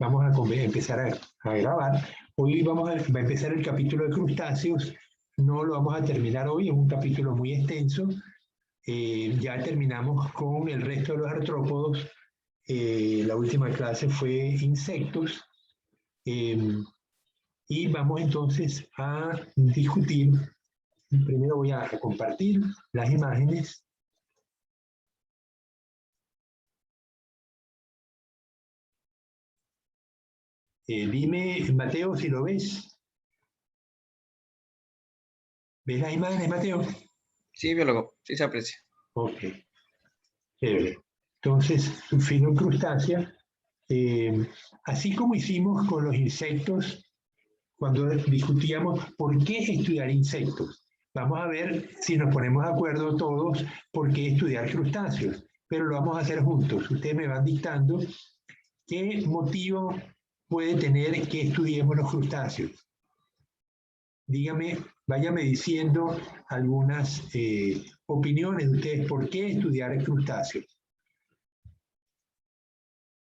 vamos a empezar a grabar. Hoy va a empezar el capítulo de crustáceos. No lo vamos a terminar hoy, es un capítulo muy extenso. Ya terminamos con el resto de los artrópodos. La última clase fue insectos. Y vamos entonces a discutir. Primero voy a compartir las imágenes. Dime, Mateo, si lo ves. ¿Ves las imágenes, Mateo? Sí, biólogo, sí se aprecia. Ok, chévere. Entonces, Phyllocrustacea, así como hicimos con los insectos, cuando discutíamos por qué estudiar insectos. Vamos a ver si nos ponemos de acuerdo todos por qué estudiar crustáceos, pero lo vamos a hacer juntos. Ustedes me van dictando qué motivo puede tener que estudiemos los crustáceos. Dígame, váyame diciendo algunas opiniones de ustedes por qué estudiar crustáceos.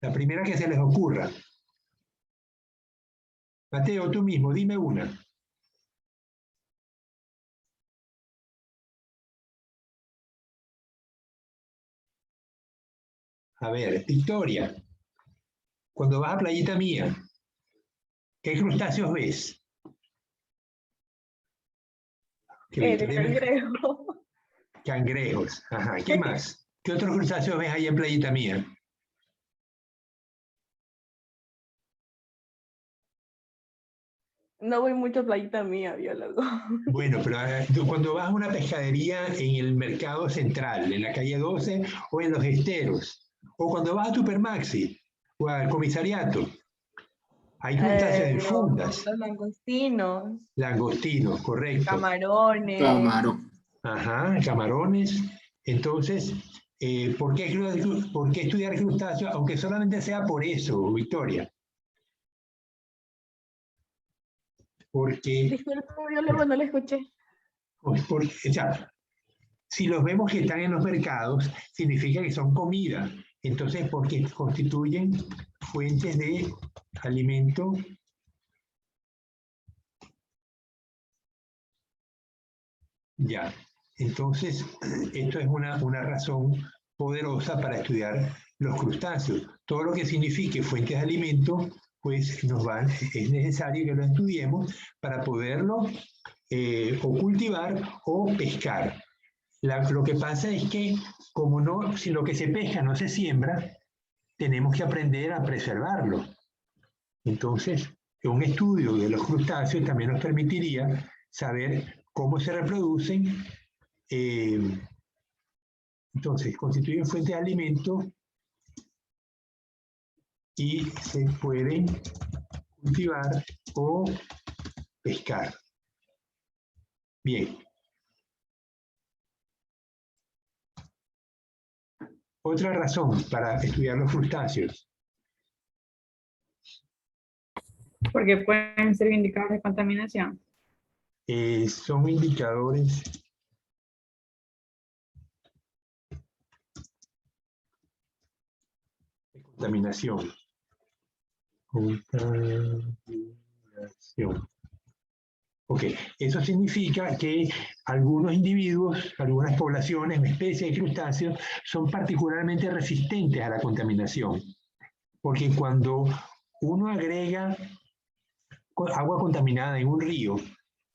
La primera que se les ocurra. Mateo, tú mismo, dime una. A ver, Victoria, cuando vas a Playita Mía, ¿qué crustáceos ves? El cangrejo. Cangrejos, ajá. ¿Qué más? ¿Qué otros crustáceos ves ahí en Playita Mía? No voy mucho a Playita Mía, biólogo. Bueno, pero cuando vas a una pescadería en el mercado central, en la calle 12 o en los esteros, o cuando vas a Supermaxi o al comisariato, hay crustáceos en fundas. Los langostinos. Langostinos, correcto. Camarones. Camarón. Ajá, camarones. Entonces, ¿por qué estudiar crustáceos? Aunque solamente sea por eso, Victoria. Porque, Disculpe, biólogo, no le escuché. o sea, si los vemos que están en los mercados, significa que son comida. Entonces, porque constituyen fuentes de alimento. Ya. Entonces, esto es una razón poderosa para estudiar los crustáceos. Todo lo que signifique fuentes de alimento, pues es necesario que lo estudiemos para poderlo o cultivar o pescar. Lo que pasa es que, si lo que se pesca no se siembra, tenemos que aprender a preservarlo. Entonces, un estudio de los crustáceos también nos permitiría saber cómo se reproducen. Entonces, constituyen fuente de alimento y se pueden cultivar o pescar. Bien. Otra razón para estudiar los crustáceos. Porque pueden ser indicadores de contaminación. Son indicadores de contaminación. Contaminación. Ok, eso significa que algunos individuos, algunas poblaciones o especies de crustáceos son particularmente resistentes a la contaminación. Porque cuando uno agrega agua contaminada en un río,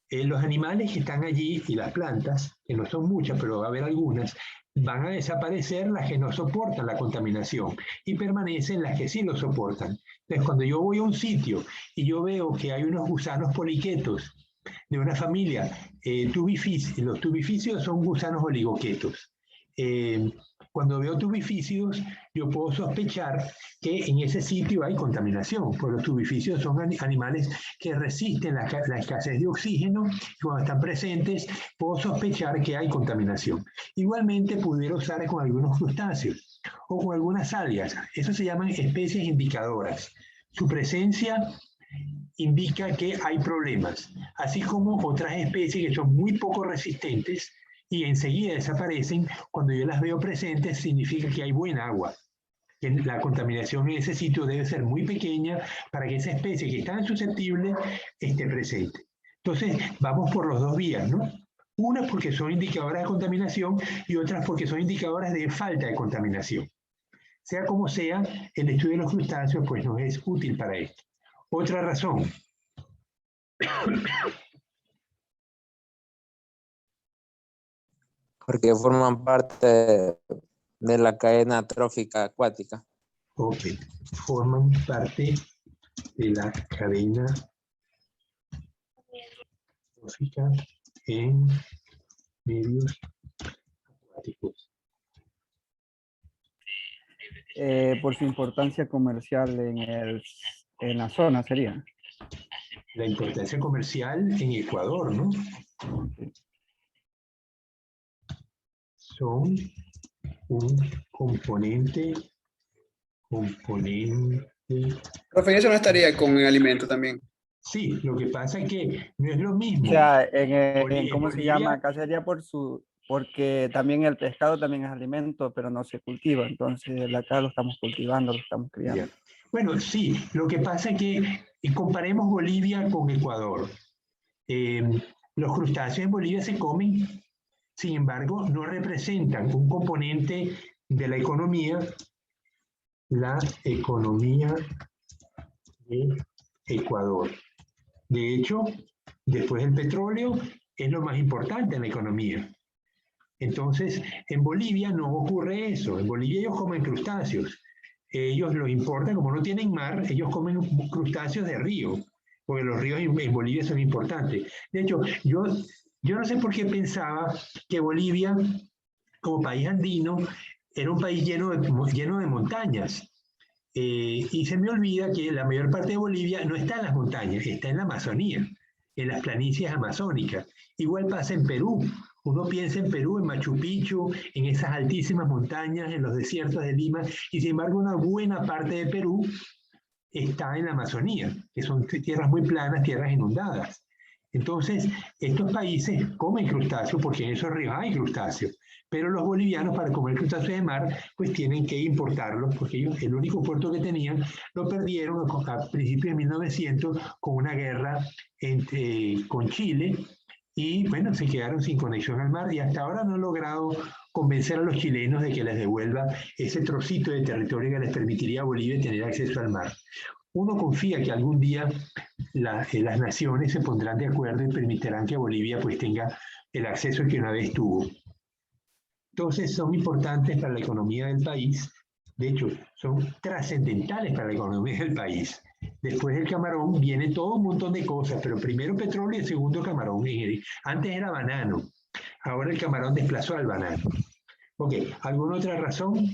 los animales que están allí y las plantas, que no son muchas, pero va a haber algunas, van a desaparecer las que no soportan la contaminación y permanecen las que sí lo soportan. Entonces, cuando yo voy a un sitio y yo veo que hay unos gusanos poliquetos de una familia tubificios, los tubificios son gusanos oligoquetos. Cuando veo tubificios, yo puedo sospechar que en ese sitio hay contaminación, porque los tubificios son animales que resisten la escasez de oxígeno y cuando están presentes puedo sospechar que hay contaminación. Igualmente pudiera usar con algunos crustáceos o con algunas algas. Eso se llaman especies indicadoras. Su presencia indica que hay problemas, así como otras especies que son muy poco resistentes y enseguida desaparecen. Cuando yo las veo presentes significa que hay buena agua. que la contaminación en ese sitio debe ser muy pequeña para que esa especie que es tan susceptible esté presente. Entonces, vamos por los dos vías, ¿no? Una porque son indicadoras de contaminación y otras porque son indicadoras de falta de contaminación. Sea como sea, el estudio de los crustáceos pues nos es útil para esto. Otra razón. Porque forman parte de la cadena trófica acuática. Ok, forman parte de la cadena trófica en medios acuáticos. Por su importancia comercial en la zona sería. La importancia comercial en Ecuador, ¿no? Son un componente. Profe, eso no estaría con el alimento también. Sí, lo que pasa es que no es lo mismo. O sea, ¿cómo se Bolivia- llama? Acá sería porque también el pescado también es alimento, pero no se cultiva. Entonces acá lo estamos cultivando, lo estamos criando. Ya. Bueno, sí, lo que pasa es que comparemos Bolivia con Ecuador. Los crustáceos en Bolivia se comen, sin embargo, no representan un componente de la economía de Ecuador. De hecho, después del petróleo, es lo más importante en la economía. Entonces, en Bolivia no ocurre eso. En Bolivia ellos comen crustáceos. Ellos los importan, como no tienen mar, ellos comen crustáceos de río, porque los ríos en Bolivia son importantes. De hecho, yo no sé por qué pensaba que Bolivia, como país andino, era un país lleno de montañas. Y se me olvida que la mayor parte de Bolivia no está en las montañas, está en la Amazonía, en las planicies amazónicas. Igual pasa en Perú. Uno piensa en Perú, en Machu Picchu, en esas altísimas montañas, en los desiertos de Lima, y sin embargo una buena parte de Perú está en la Amazonía, que son tierras muy planas, tierras inundadas. Entonces, estos países comen crustáceos porque en esos ríos hay crustáceos, pero los bolivianos para comer crustáceos de mar, pues tienen que importarlos, porque ellos el único puerto que tenían lo perdieron a principios de 1900 con una guerra con Chile, y bueno, se quedaron sin conexión al mar y hasta ahora no han logrado convencer a los chilenos de que les devuelva ese trocito de territorio que les permitiría a Bolivia tener acceso al mar. Uno confía que algún día las naciones se pondrán de acuerdo y permitirán que Bolivia pues tenga el acceso que una vez tuvo. Entonces son importantes para la economía del país, de hecho son trascendentales para la economía del país. Después del camarón viene todo un montón de cosas, pero primero petróleo y segundo camarón. Antes era banano, ahora el camarón desplazó al banano. Ok, ¿alguna otra razón?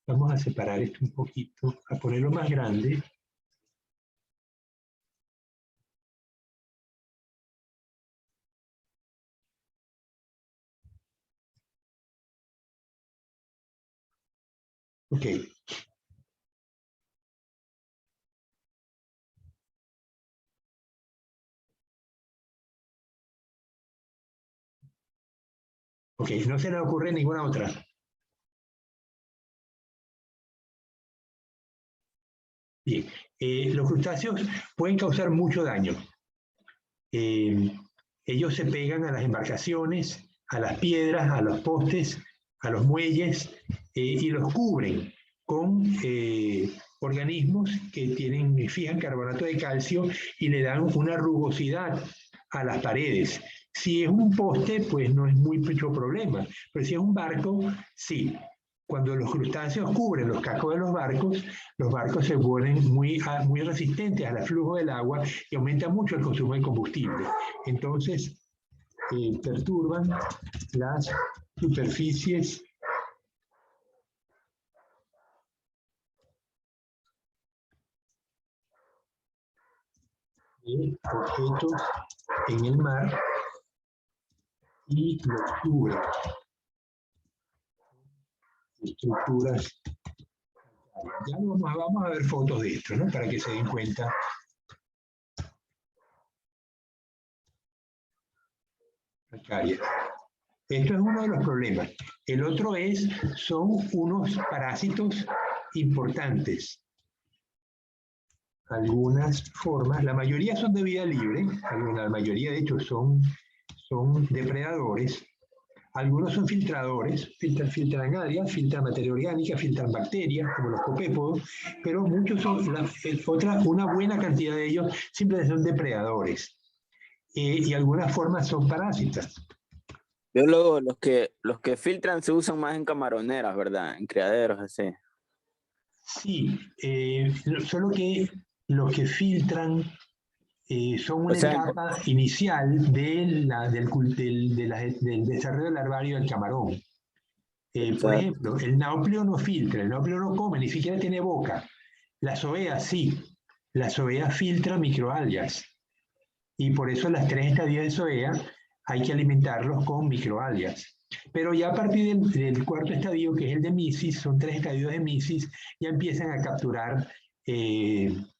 Vamos a separar esto un poquito, a ponerlo más grande. Ok. Ok, no se le ocurre ninguna otra. Bien, los crustáceos pueden causar mucho daño. Ellos se pegan a las embarcaciones, a las piedras, a los postes, a los muelles y los cubren con organismos que fijan carbonato de calcio y le dan una rugosidad a las paredes. Si es un poste, pues no es mucho problema, pero si es un barco, sí. Cuando los crustáceos cubren los cascos de los barcos se vuelven muy resistentes al flujo del agua y aumenta mucho el consumo de combustible. Entonces, perturban las superficies de objetos en el mar y los cubren. Estructuras. Ya vamos a ver fotos de esto, ¿no? Para que se den cuenta. Calcáreas. Esto es uno de los problemas. El otro son unos parásitos importantes. Algunas formas, la mayoría son de vida libre, la mayoría de hecho son depredadores, algunos son filtradores, filtran algas, filtran materia orgánica, filtran bacterias, como los copépodos, pero muchos son, una buena cantidad de ellos simplemente son depredadores. Y algunas formas son parásitas. Biólogos, los que filtran se usan más en camaroneras, ¿verdad? En criaderos, así. Sí, solo que los que filtran son una etapa inicial del desarrollo larvario del camarón. Por ejemplo, el nauplio no filtra, el nauplio no come, ni siquiera tiene boca. La zoea sí, la zoea filtra microalgas. Y por eso las 3 estadios de zoea hay que alimentarlos con microalgas. Pero ya a partir del cuarto estadio, que es el de misis, son 3 estadios de misis, ya empiezan a capturar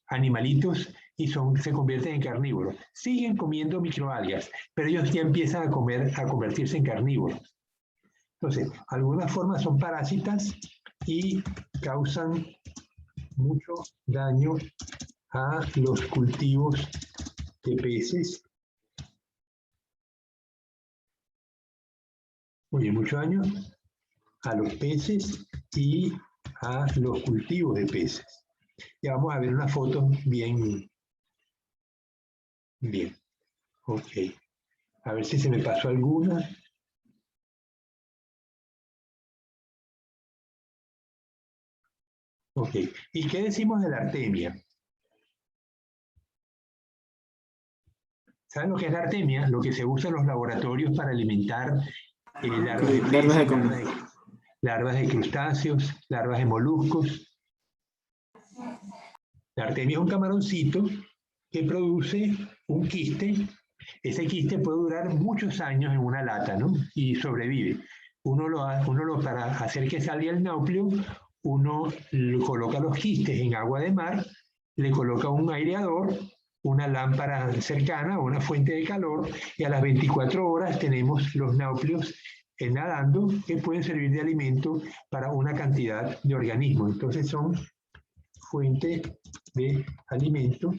animalitos y se convierten en carnívoros. Siguen comiendo microalgas, pero ellos ya empiezan a convertirse en carnívoros. Entonces, algunas formas son parásitas y causan mucho daño a los cultivos de peces. Oye, mucho daño a los peces y a los cultivos de peces. Ya vamos a ver una foto bien. Ok. A ver si se me pasó alguna. Ok. ¿Y qué decimos de la artemia? ¿Saben lo que es la artemia? Lo que se usa en los laboratorios para alimentar larvas de peces, larvas de crustáceos, larvas de moluscos. La artemia es un camaroncito que produce un quiste. Ese quiste puede durar muchos años en una lata, ¿no? Y sobrevive. Para hacer que salga el nauplio, uno coloca los quistes en agua de mar, le coloca un aireador, una lámpara cercana, una fuente de calor, y a las 24 horas tenemos los nauplios nadando que pueden servir de alimento para una cantidad de organismos. Entonces son fuente de alimento.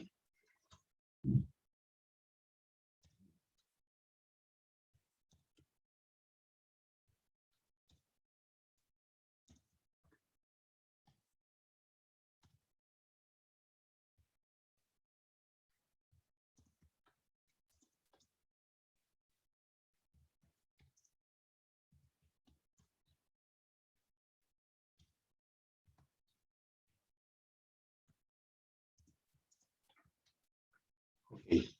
Okay.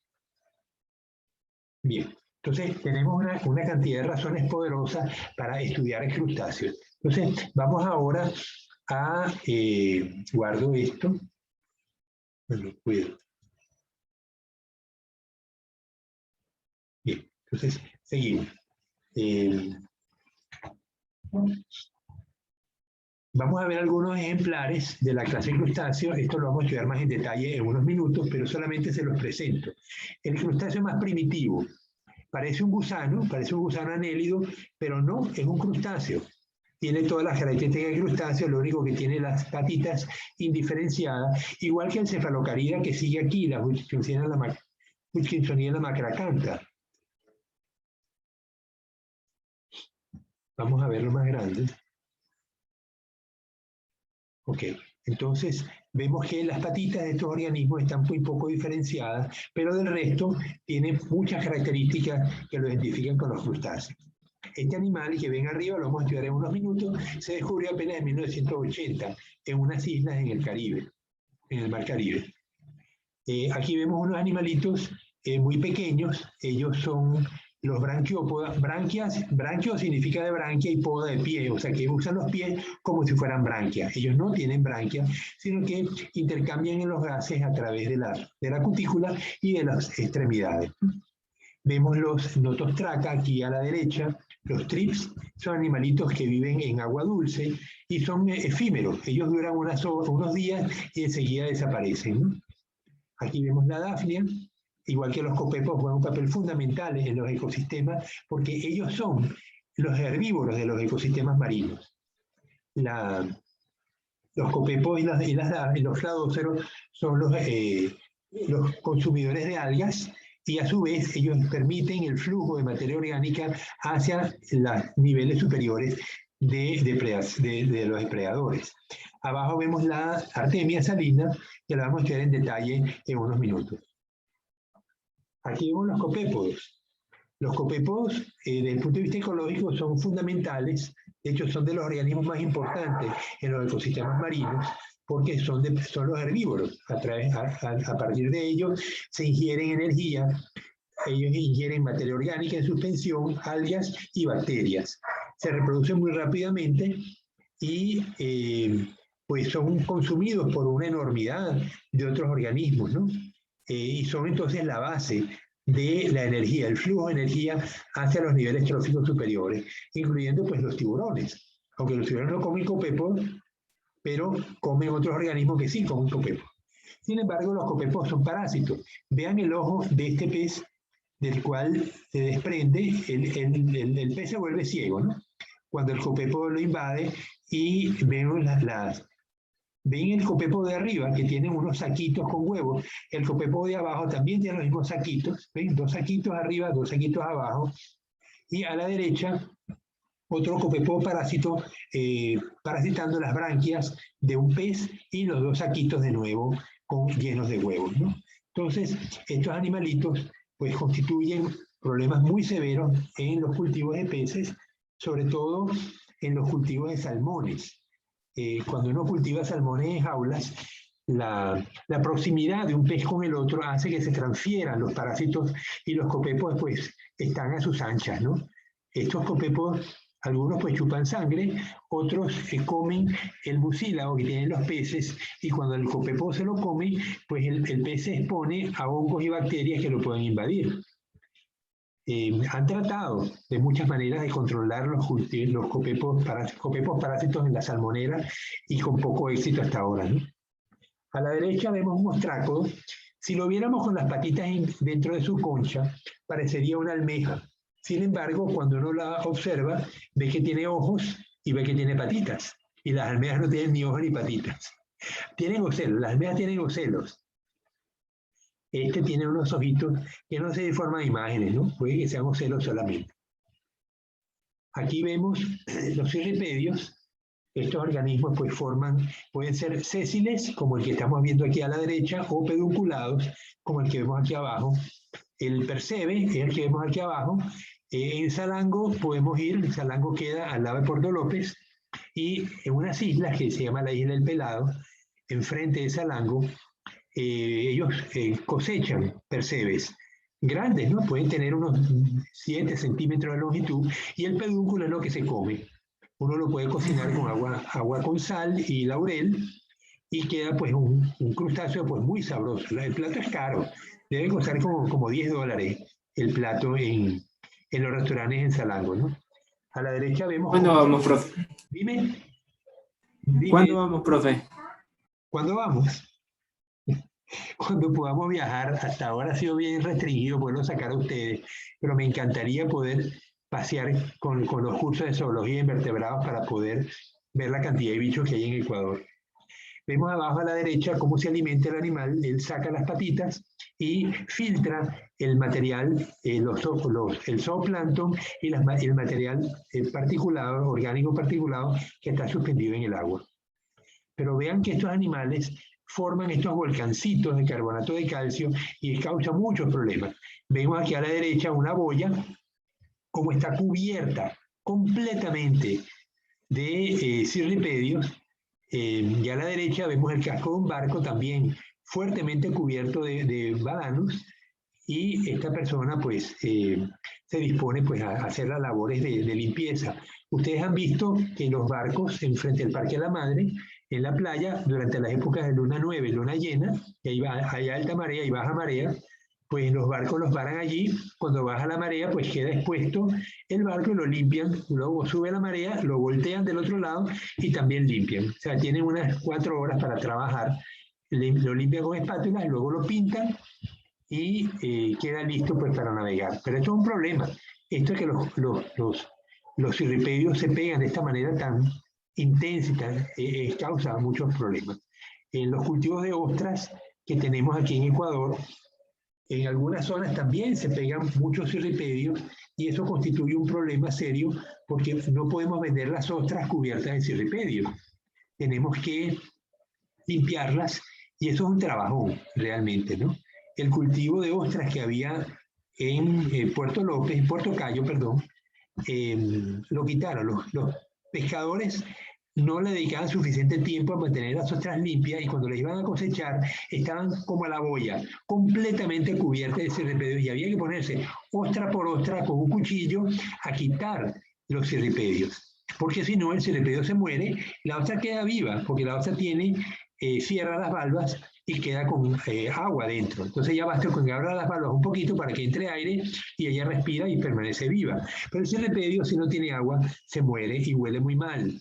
Bien, entonces tenemos una cantidad de razones poderosas para estudiar el crustáceo. Entonces vamos ahora a, guardo esto, bueno, cuido. Bien, entonces seguimos. Vamos a ver algunos ejemplares de la clase crustáceo. Esto lo vamos a estudiar más en detalle en unos minutos, pero solamente se los presento. El crustáceo más primitivo. Parece un gusano anélido, pero no, es un crustáceo. Tiene todas las características del crustáceo, lo único que tiene las patitas indiferenciadas, igual que el cefalocarida que sigue aquí, la Hutchinsoniana macracantha. Vamos a verlo más grande. Ok, entonces vemos que las patitas de estos organismos están muy poco diferenciadas, pero del resto tienen muchas características que lo identifican con los crustáceos. Este animal que ven arriba, lo vamos a estudiar en unos minutos, se descubrió apenas en 1980 en unas islas en el Caribe, en el Mar Caribe. Aquí vemos unos animalitos muy pequeños, ellos son los branquiópodas. Branquio significa de branquia y poda de pie, o sea que usan los pies como si fueran branquias. Ellos no tienen branquias, sino que intercambian en los gases a través de la cutícula y de las extremidades. Vemos los notostraca aquí a la derecha. Los trips son animalitos que viven en agua dulce y son efímeros. Ellos duran unos días y enseguida desaparecen, ¿no? Aquí vemos la dafnia. Igual que los copepos, juegan un papel fundamental en los ecosistemas porque ellos son los herbívoros de los ecosistemas marinos. Los copepos y los cladóceros son los consumidores de algas, y a su vez ellos permiten el flujo de materia orgánica hacia los niveles superiores de los depredadores. Abajo vemos la Artemia salina, que la vamos a ver en detalle en unos minutos. Aquí vemos los copépodos. Los copépodos, desde el punto de vista ecológico, son fundamentales. De hecho, son de los organismos más importantes en los ecosistemas marinos, porque son los herbívoros. A partir de ellos se ingieren energía, ellos ingieren materia orgánica en suspensión, algas y bacterias. Se reproducen muy rápidamente y pues son consumidos por una enormidad de otros organismos, ¿no? Y son entonces la base de la energía, el flujo de energía hacia los niveles tróficos superiores, incluyendo pues los tiburones. Aunque los tiburones no comen copepos, pero comen otros organismos que sí comen copepos. Sin embargo, los copepos son parásitos. Vean el ojo de este pez, del cual se desprende, el pez se vuelve ciego, ¿no? Cuando el copepo lo invade, y vemos ven el copepo de arriba, que tiene unos saquitos con huevos. El copepo de abajo también tiene los mismos saquitos. ¿Ven? 2 saquitos arriba, 2 saquitos abajo. Y a la derecha, otro copepo parásito parasitando las branquias de un pez, y los 2 saquitos de nuevo llenos de huevos, ¿no? Entonces, estos animalitos pues constituyen problemas muy severos en los cultivos de peces, sobre todo en los cultivos de salmones. Cuando uno cultiva salmones en jaulas, la proximidad de un pez con el otro hace que se transfieran los parásitos, y los copepos pues están a sus anchas, ¿no? Estos copepos, algunos pues chupan sangre, otros comen el mucílago que tienen los peces, y cuando el copepo se lo come, pues el pez se expone a hongos y bacterias que lo pueden invadir. Han tratado de muchas maneras de controlar los copepos parásitos en la salmonera, y con poco éxito hasta ahora, ¿no? A la derecha vemos un ostrácodo. Si lo viéramos con las patitas dentro de su concha, parecería una almeja. Sin embargo, cuando uno la observa, ve que tiene ojos y ve que tiene patitas. Y las almejas no tienen ni ojos ni patitas. Tienen ocelos, las almejas tienen ocelos. Este tiene unos ojitos que no se deforman imágenes, ¿no? Puede que sean ocelos solamente. Aquí vemos los cirripedios. Estos organismos pues pueden ser sésiles, como el que estamos viendo aquí a la derecha, o pedunculados, como el que vemos aquí abajo. El percebe es el que vemos aquí abajo. En Salango podemos ir, el Salango queda al lado de Puerto López, y en unas islas que se llama la Isla del Pelado, enfrente de Salango, ellos cosechan percebes grandes, ¿no? Pueden tener unos 7 centímetros de longitud, y el pedúnculo es lo que se come. Uno lo puede cocinar con agua con sal y laurel, y queda pues un crustáceo pues muy sabroso. El plato es caro, debe costar como $10 el plato en los restaurantes en Salango, ¿no? A la derecha vemos... ¿Cuándo vamos, profe? Dime. ¿Cuándo vamos, profe? ¿Cuándo vamos? Cuando podamos viajar. Hasta ahora ha sido bien restringido poderlo sacar a ustedes, pero me encantaría poder pasear con los cursos de zoología de invertebrados para poder ver la cantidad de bichos que hay en Ecuador. Vemos abajo a la derecha cómo se alimenta el animal. Él saca las patitas y filtra el material, el zooplancton y el material particulado, orgánico particulado, que está suspendido en el agua. Pero vean que estos animales forman estos volcancitos de carbonato de calcio, y causa muchos problemas. Vemos aquí a la derecha una boya, como está cubierta completamente de cirripedios. Y a la derecha vemos el casco de un barco también fuertemente cubierto de badanos, y esta persona pues se dispone pues a hacer las labores de limpieza. Ustedes han visto que los barcos enfrente del Parque de la Madre, en la playa, durante las épocas de luna 9, luna llena, que hay alta marea y baja marea, pues los barcos los paran allí. Cuando baja la marea, pues queda expuesto el barco y lo limpian. Luego sube la marea, lo voltean del otro lado y también limpian. O sea, tienen unas 4 horas para trabajar. Lo limpian con espátulas, luego lo pintan y queda listo pues para navegar. Pero esto es un problema. Esto es que los los cirripedios se pegan de esta manera tan intensa, causa muchos problemas. En los cultivos de ostras que tenemos aquí en Ecuador, en algunas zonas también se pegan muchos cirripedios y eso constituye un problema serio porque no podemos vender las ostras cubiertas de cirripedios. Tenemos que limpiarlas y eso es un trabajón realmente, ¿no? El cultivo de ostras que había en Puerto Cayo, perdón, lo quitaron. Los pescadores no le dedicaban suficiente tiempo a mantener las ostras limpias y cuando las iban a cosechar estaban como a la boya, completamente cubiertas de cirripedios y había que ponerse ostra por ostra con un cuchillo a quitar los cirripedios, porque si no el cirripedio se muere, la ostra queda viva, porque la ostra cierra las valvas y queda con agua dentro. Entonces ya basta con que abra las valvas un poquito para que entre aire y ella respira y permanece viva. Pero el cirripedio, si no tiene agua, se muere y huele muy mal.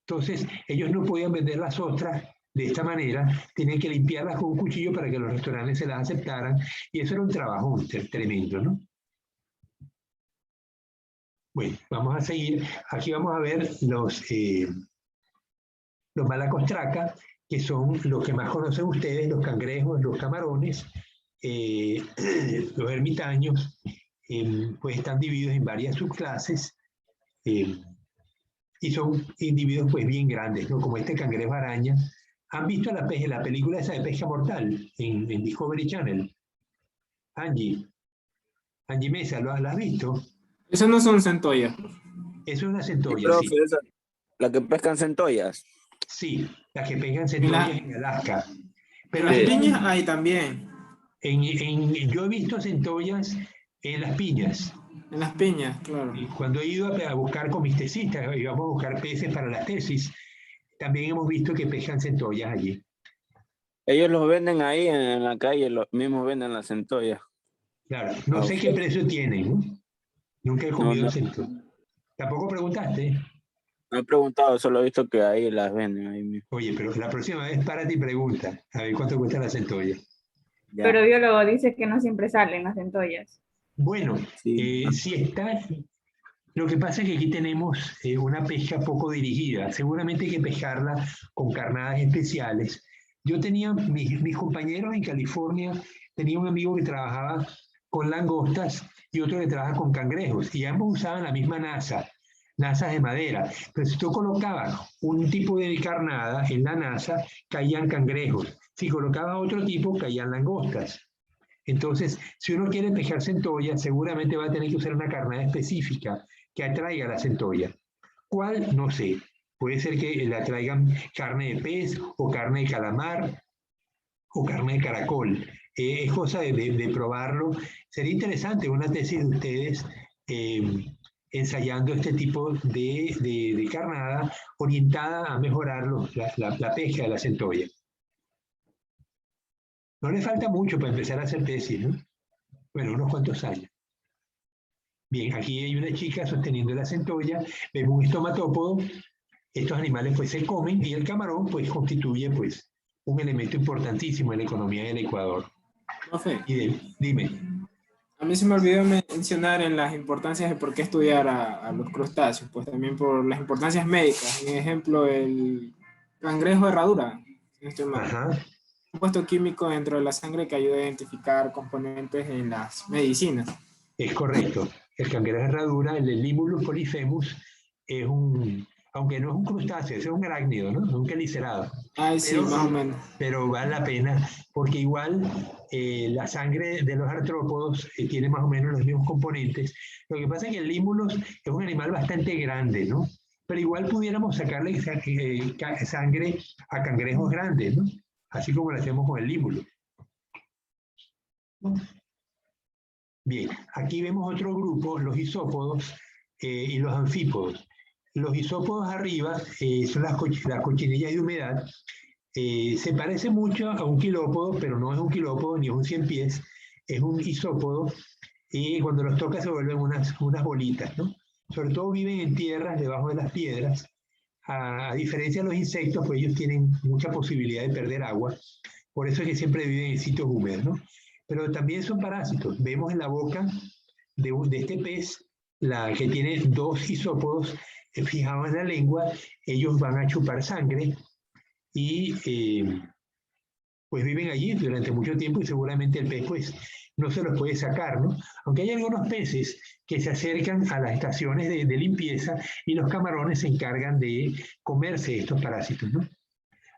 Entonces, ellos no podían vender las ostras de esta manera, tenían que limpiarlas con un cuchillo para que los restaurantes se las aceptaran, y eso era un trabajo tremendo, ¿no? Bueno, vamos a seguir. Aquí vamos a ver los malacostraca, que son los que más conocen ustedes, los cangrejos, los camarones, los ermitaños, pues están divididos en varias subclases, y son individuos pues bien grandes, ¿no? Como este cangrejo araña. ¿Han visto la película esa de Pesca Mortal en Discovery Channel? Angie Mesa, ¿la has visto? Esas no son centollas. Eso es una centolla, Profe, sí. la que pescan centollas. Sí, las que pescan centollas en Alaska. Pero Las hay- piñas hay también. yo he visto centollas en las piñas. En las piñas, claro. Cuando he ido a buscar con mis tesistas, íbamos a buscar peces para las tesis, también hemos visto que pescan centollas allí. Ellos los venden ahí en la calle, los mismos venden las centollas. Claro, no sé qué precio tienen, ¿no? Nunca he comido centollas. ¿Tampoco preguntaste? No he preguntado, solo he visto que ahí las venden. Ahí mismo. Oye, pero la próxima vez párate y pregunta, a ver cuánto cuesta la centolla. Ya. Pero biólogo dice que no siempre salen las centollas. Bueno, Sí. si está... Lo que pasa es que aquí tenemos una pesca poco dirigida. Seguramente hay que pescarla con carnadas especiales. Yo tenía, mis compañeros en California, tenía un amigo que trabajaba con langostas y otro que trabaja con cangrejos. Y ambos usaban la misma nasas de madera. Pero si tú colocabas un tipo de carnada en la nasa, caían cangrejos. Si colocabas otro tipo, caían langostas. Entonces, si uno quiere pescar centolla, seguramente va a tener que usar una carnada específica que atraiga la centolla. ¿Cuál? No sé. Puede ser que le atraigan carne de pez o carne de calamar o carne de caracol. Es cosa de probarlo. Sería interesante una tesis de ustedes ensayando este tipo de carnada orientada a mejorar la pesca de la centolla. No le falta mucho para empezar a hacer tesis, ¿no? Bueno, unos cuantos años. Bien, aquí hay una chica sosteniendo la centolla, vemos un estomatópodo, estos animales pues se comen y el camarón pues constituye pues un elemento importantísimo en la economía del Ecuador. Profe, Dime. a mí se me olvidó mencionar en las importancias de por qué estudiar a los crustáceos, pues también por las importancias médicas. En ejemplo, el cangrejo de herradura, si no estoy mal. Ajá. Un compuesto químico dentro de la sangre que ayuda a identificar componentes en las medicinas. Es correcto. El cangrejo de herradura, el Limulus polyphemus, es aunque no es un crustáceo, es un arácnido, ¿no? Es un quelicerado. Ay, sí, más o menos. Pero vale la pena, porque igual la sangre de los artrópodos tiene más o menos los mismos componentes. Lo que pasa es que el Limulus es un animal bastante grande, ¿no? Pero igual pudiéramos sacarle sangre a cangrejos grandes, ¿no? Así como lo hacemos con el Limulus. Bien, aquí vemos otro grupo, los isópodos y los anfípodos. Los isópodos arriba son las cochinillas de humedad. Se parece mucho a un quilópodo, pero no es un quilópodo ni es un ciempiés, es un isópodo y cuando los toca se vuelven unas bolitas, ¿no? Sobre todo viven en tierras debajo de las piedras. A diferencia de los insectos, pues ellos tienen mucha posibilidad de perder agua, por eso es que siempre viven en sitios húmedos, ¿no? Pero también son parásitos. Vemos en la boca de este pez la que tiene dos isópodos fijados en la lengua, ellos van a chupar sangre y pues viven allí durante mucho tiempo y seguramente el pez pues no se los puede sacar, ¿no? Aunque hay algunos peces que se acercan a las estaciones de limpieza y los camarones se encargan de comerse estos parásitos, ¿no?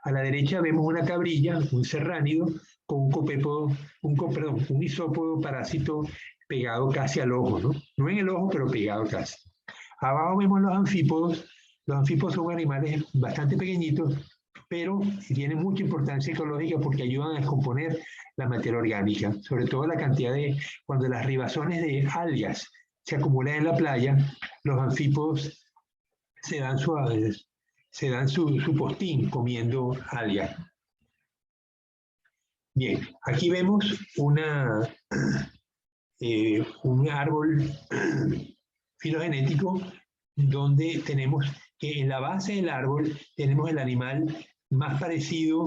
A la derecha vemos una cabrilla, un serránido, con un copépodo, un isópodo parásito pegado casi al ojo, ¿no? No en el ojo, pero pegado casi. Abajo vemos los anfípodos. Los anfípodos son animales bastante pequeñitos, pero tienen mucha importancia ecológica porque ayudan a descomponer la materia orgánica, sobre todo la cantidad cuando las ribazones de algas se acumulan en la playa, los anfípodos se dan su postín comiendo algas. Bien, aquí vemos un árbol filogenético donde tenemos que en la base del árbol tenemos el animal más parecido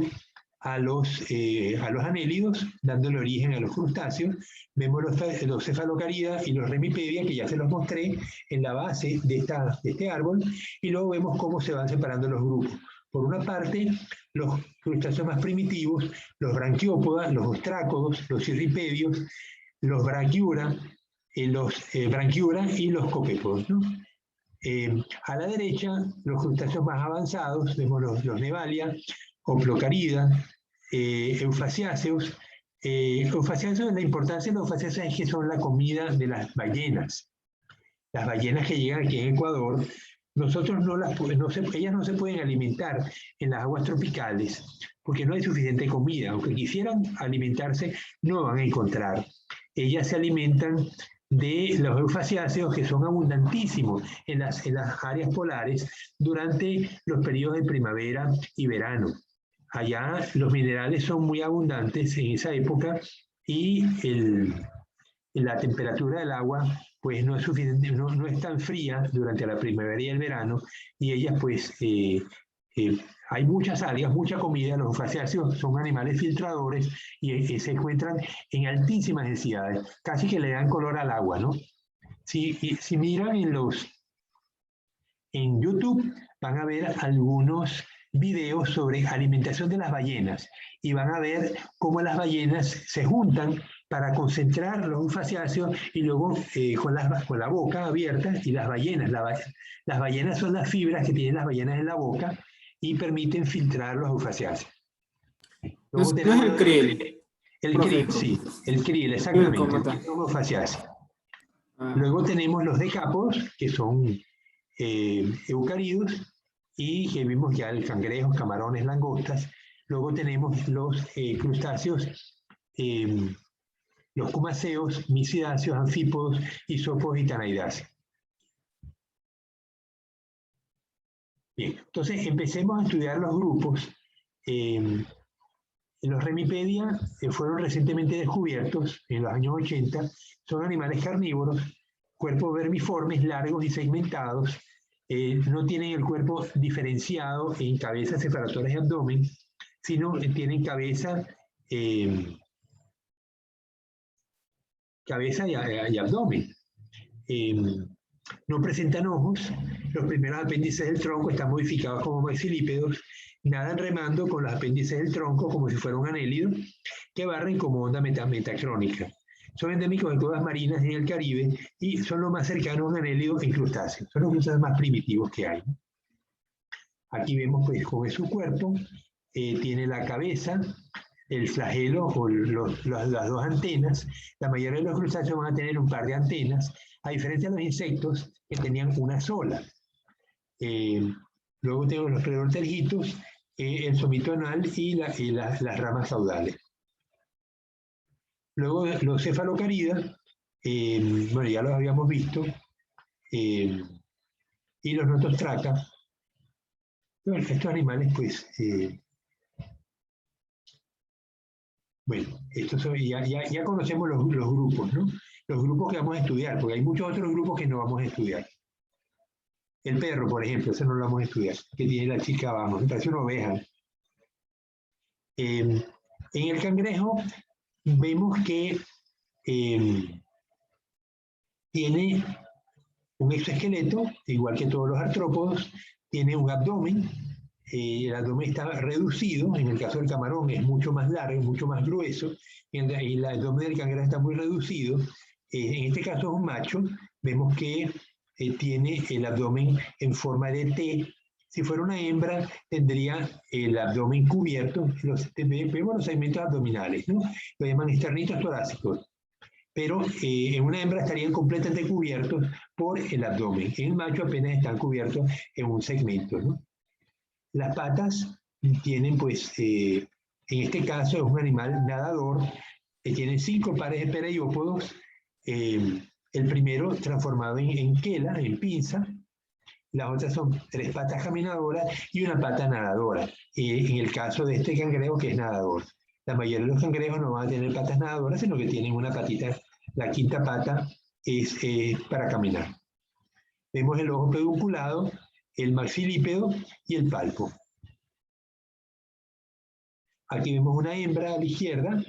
a los anélidos, dándole origen a los crustáceos. Vemos los cefalocaridas y los remipedias, que ya se los mostré en la base de este árbol, y luego vemos cómo se van separando los grupos. Por una parte, los crustáceos más primitivos, los branquiópodas, los ostrácodos, los cirripedios, los branquiura y los copépodos, ¿no? A la derecha, los crustáceos más avanzados, vemos los Nevalia, Hoplocaridas, eufasiáceos. Eufasiáceos, la importancia de los eufasiáceos es que son la comida de las ballenas. Las ballenas que llegan aquí en Ecuador, ellas no se pueden alimentar en las aguas tropicales porque no hay suficiente comida. Aunque quisieran alimentarse, no van a encontrar. Ellas se alimentan de los eufasiáceos, que son abundantísimos en las áreas polares durante los periodos de primavera y verano. Allá los minerales son muy abundantes en esa época y la temperatura del agua pues no es suficiente, no es tan fría durante la primavera y el verano, y ellas pues hay muchas algas, mucha comida. Los eufasiáceos son animales filtradores y se encuentran en altísimas densidades, casi que le dan color al agua, ¿no? Si miran en YouTube, van a ver algunos videos sobre alimentación de las ballenas y van a ver cómo las ballenas se juntan para concentrar los eufasiáceos y luego con la boca abierta, y las ballenas son las fibras que tienen las ballenas en la boca y permiten filtrar los eufasiáceos. No es el krill. El krill, sí, el krill, exactamente. Luego tenemos los decápodos, que son eucarídeos, y que vimos ya el cangrejos, camarones, langostas. Luego tenemos los crustáceos, los cumaceos, misidáceos, anfípodos, isópodos y tanaidáceos. Bien, entonces empecemos a estudiar los grupos. Los remipedia fueron recientemente descubiertos en los años 80. Son animales carnívoros, cuerpos vermiformes, largos y segmentados. No tienen el cuerpo diferenciado en cabeza, cefalotórax y abdomen, sino tienen cabeza y abdomen. No presentan ojos. Los primeros apéndices del tronco están modificados como maxilípedos, nadan remando con los apéndices del tronco como si fuera un anélido, que barren como onda metacrónica. Son endémicos de cuevas marinas en el Caribe y son los más cercanos a un anélido en crustáceos. Son los crustáceos más primitivos que hay. Aquí vemos pues cómo es su cuerpo. Tiene la cabeza, el flagelo o las dos antenas. La mayoría de los crustáceos van a tener un par de antenas, a diferencia de los insectos que tenían una sola. Luego tenemos los pleurtergitos, el somito anal y las ramas caudales. Luego los cefalocaridas, bueno, ya los habíamos visto, y los notostraca. Bueno, estos animales, pues, bueno, estos son, ya conocemos los grupos, ¿no? Los grupos que vamos a estudiar, porque hay muchos otros grupos que no vamos a estudiar. El perro, por ejemplo, ese no lo vamos a estudiar, que tiene la chica abajo, me parece una oveja. En el cangrejo vemos que tiene un exoesqueleto, igual que todos los artrópodos, tiene un abdomen. El abdomen está reducido, en el caso del camarón es mucho más largo, mucho más grueso, y el abdomen del cangrejo está muy reducido. En este caso es un macho, vemos que tiene el abdomen en forma de T. Si fuera una hembra, tendría el abdomen cubierto, vemos los segmentos abdominales, ¿no? Lo llaman esternitos torácicos. Pero en una hembra estarían completamente cubiertos por el abdomen. En el macho apenas están cubiertos en un segmento, ¿no? Las patas tienen, pues, en este caso es un animal nadador que tiene 5 pares de pereyópodos. El primero transformado en quela, en pinza. Las otras son 3 patas caminadoras y una pata nadadora. En el caso de este cangrejo que es nadador. La mayoría de los cangrejos no van a tener patas nadadoras, sino que tienen una patita, la quinta pata es para caminar. Vemos el ojo pedunculado, el maxilípedo y el palpo. Aquí vemos una hembra a la izquierda,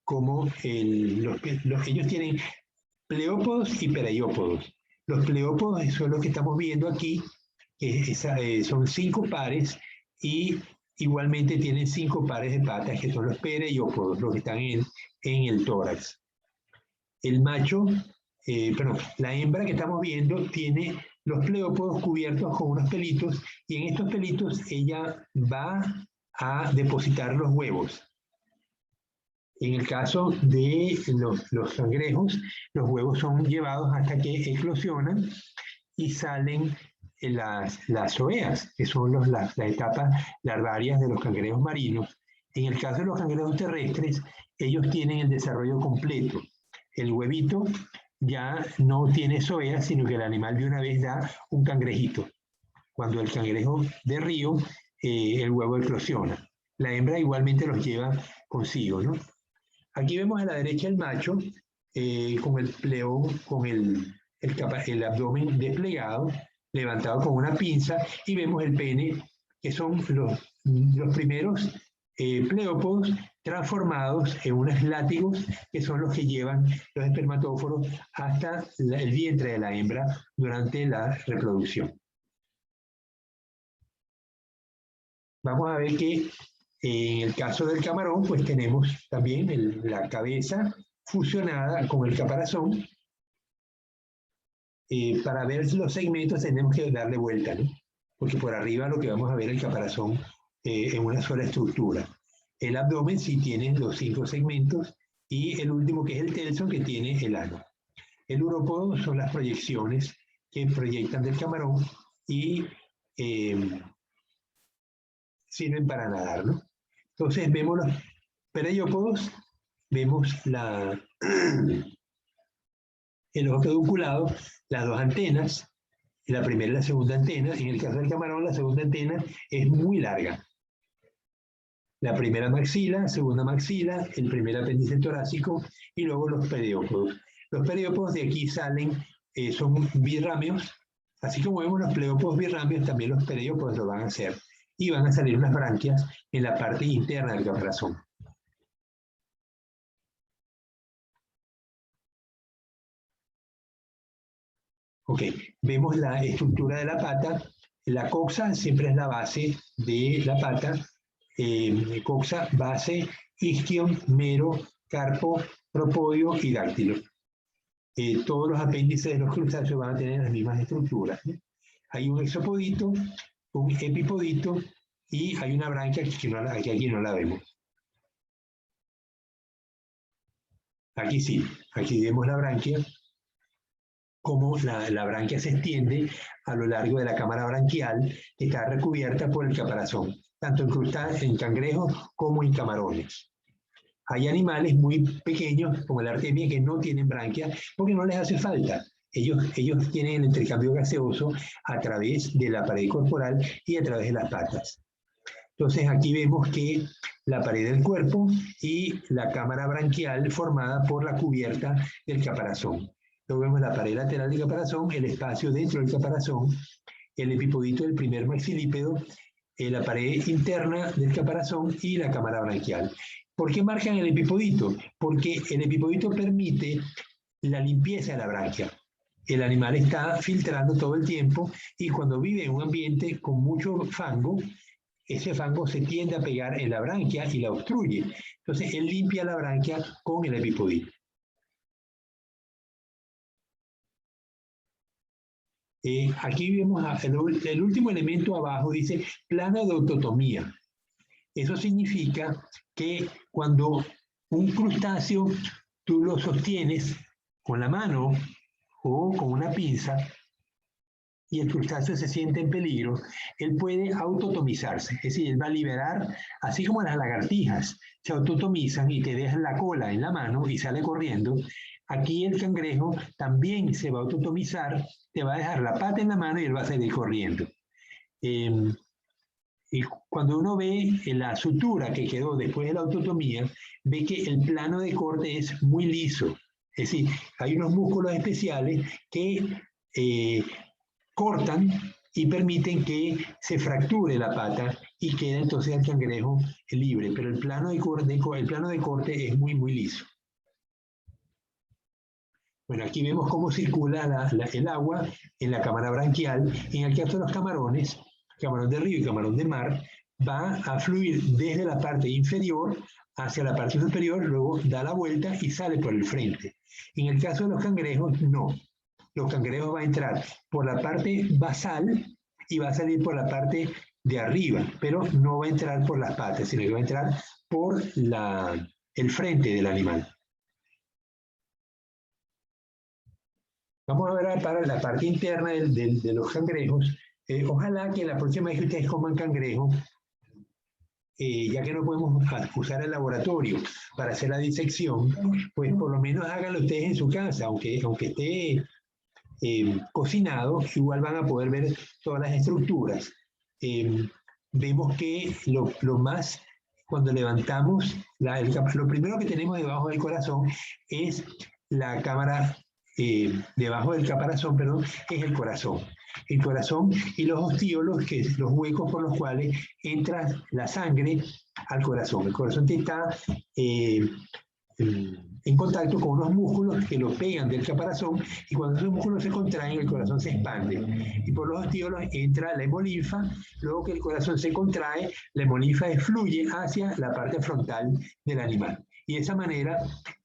como ellos tienen pleópodos y pereyópodos. Los pleópodos son los que estamos viendo aquí, que son 5 pares, y igualmente tienen 5 pares de patas, que son los pereyópodos, los que están en el tórax. El macho, la hembra que estamos viendo tiene los pleópodos cubiertos con unos pelitos, y en estos pelitos ella va a depositar los huevos. En el caso de los cangrejos, los huevos son llevados hasta que eclosionan y salen las oeas, que son las etapas larvarias de los cangrejos marinos. En el caso de los cangrejos terrestres, ellos tienen el desarrollo completo. El huevito ya no tiene zoea, sino que el animal de una vez da un cangrejito. Cuando el cangrejo de río, el huevo eclosiona. La hembra igualmente los lleva consigo, ¿no? Aquí vemos a la derecha el macho con el pleón, con el abdomen desplegado, levantado con una pinza, y vemos el pene, que son los primeros pleópodos transformados en unos látigos, que son los que llevan los espermatóforos hasta el vientre de la hembra durante la reproducción. Vamos a ver que en el caso del camarón, pues tenemos también la cabeza fusionada con el caparazón. Para ver los segmentos tenemos que darle vuelta, ¿no? Porque por arriba lo que vamos a ver es el caparazón en una sola estructura. El abdomen sí tiene los 5 segmentos, y el último, que es el telson, que tiene el ano. El urópodo son las proyecciones que proyectan del camarón y sirven para nadar, ¿no? Entonces vemos los pereyópodos, vemos el ojo pedunculado, las 2 antenas, la primera y la segunda antena. En el caso del camarón, la segunda antena es muy larga. La primera maxila, segunda maxila, el primer apéndice torácico, y luego los pereyópodos. Los pereyópodos de aquí salen, son birrámeos. Así como vemos los pleópodos birrámeos, también los pereyópodos lo van a hacer. Y van a salir unas branquias en la parte interna del caparazón. Ok, vemos la estructura de la pata. La coxa siempre es la base de la pata. Coxa, base, isquion, mero, carpo, propodio y dáctilo. Todos los apéndices de los crustáceos van a tener las mismas estructuras, ¿no? Hay un exopodito, un epipodito, y hay una branquia que aquí no la vemos. Aquí sí, aquí vemos la branquia, cómo la branquia se extiende a lo largo de la cámara branquial, que está recubierta por el caparazón, tanto en cangrejos como en camarones. Hay animales muy pequeños, como la artemia, que no tienen branquia porque no les hace falta. Ellos tienen el intercambio gaseoso a través de la pared corporal y a través de las patas. Entonces aquí vemos que la pared del cuerpo y la cámara branquial formada por la cubierta del caparazón. Luego vemos la pared lateral del caparazón, el espacio dentro del caparazón, el epipodito del primer maxilípedo, la pared interna del caparazón y la cámara branquial. ¿Por qué marcan el epipodito? Porque el epipodito permite la limpieza de la branquia. el animal está filtrando todo el tiempo y cuando vive en un ambiente con mucho fango, ese fango se tiende a pegar en la branquia y la obstruye. Entonces, él limpia la branquia con el epipodito. Aquí vemos el último elemento abajo, dice plano de autotomía. Eso significa que cuando un crustáceo tú lo sostienes con la mano o con una pinza y el crustáceo se siente en peligro, él puede autotomizarse. Es decir, él va a liberar, así como las lagartijas se autotomizan y te dejan la cola en la mano y sale corriendo. Aquí el cangrejo también se va a autotomizar, te va a dejar la pata en la mano y él va a salir corriendo. Y cuando uno ve la sutura que quedó después de la autotomía, ve que el plano de corte es muy liso. Es decir, hay unos músculos especiales que cortan y permiten que se fracture la pata y queda entonces el cangrejo libre. Pero el plano de corte es muy, muy liso. Bueno, aquí vemos cómo circula el agua en la cámara branquial. En el caso de los camarones, camarón de río y camarón de mar, va a fluir desde la parte inferior hacia la parte superior, luego da la vuelta y sale por el frente. En el caso de los cangrejos, no. Los cangrejos van a entrar por la parte basal y va a salir por la parte de arriba, pero no va a entrar por las patas, sino que va a entrar por el frente del animal. Vamos a ver para la parte interna de los cangrejos. Ojalá que la próxima vez que ustedes coman cangrejo, ya que no podemos usar el laboratorio para hacer la disección, pues por lo menos háganlo ustedes en su casa, aunque esté cocinado, igual van a poder ver todas las estructuras. Vemos que cuando levantamos, lo primero que tenemos debajo del corazón es la cámara. Debajo del caparazón, perdón, es el corazón. El corazón y los ostíolos, que son los huecos por los cuales entra la sangre al corazón. El corazón está en contacto con unos músculos que lo pegan del caparazón y cuando esos músculos se contraen, el corazón se expande. Y por los ostíolos entra la hemolinfa, luego que el corazón se contrae, la hemolinfa fluye hacia la parte frontal del animal. Y de esa manera,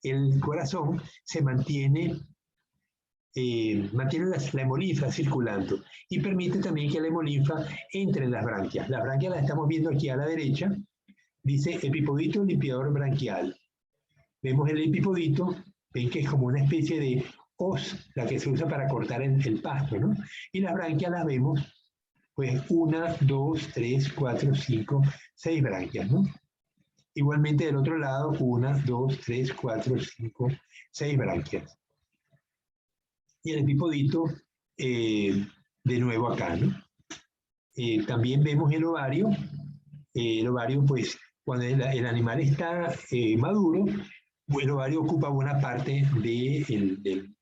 el corazón se mantiene la hemolinfa circulando y permite también que la hemolinfa entre en las branquias. Las branquias las estamos viendo aquí a la derecha, dice epipodito limpiador branquial. Vemos el epipodito, ven que es como una especie de hoz, la que se usa para cortar el pasto, ¿no? Y las branquias las vemos, pues 1, 2, 3, 4, 5, 6 branquias, ¿no? Igualmente del otro lado, 1, 2, 3, 4, 5, 6 branquias. Y el epipodito de nuevo acá, ¿no? También vemos el ovario. El ovario, pues, cuando el animal está maduro, el ovario ocupa buena parte del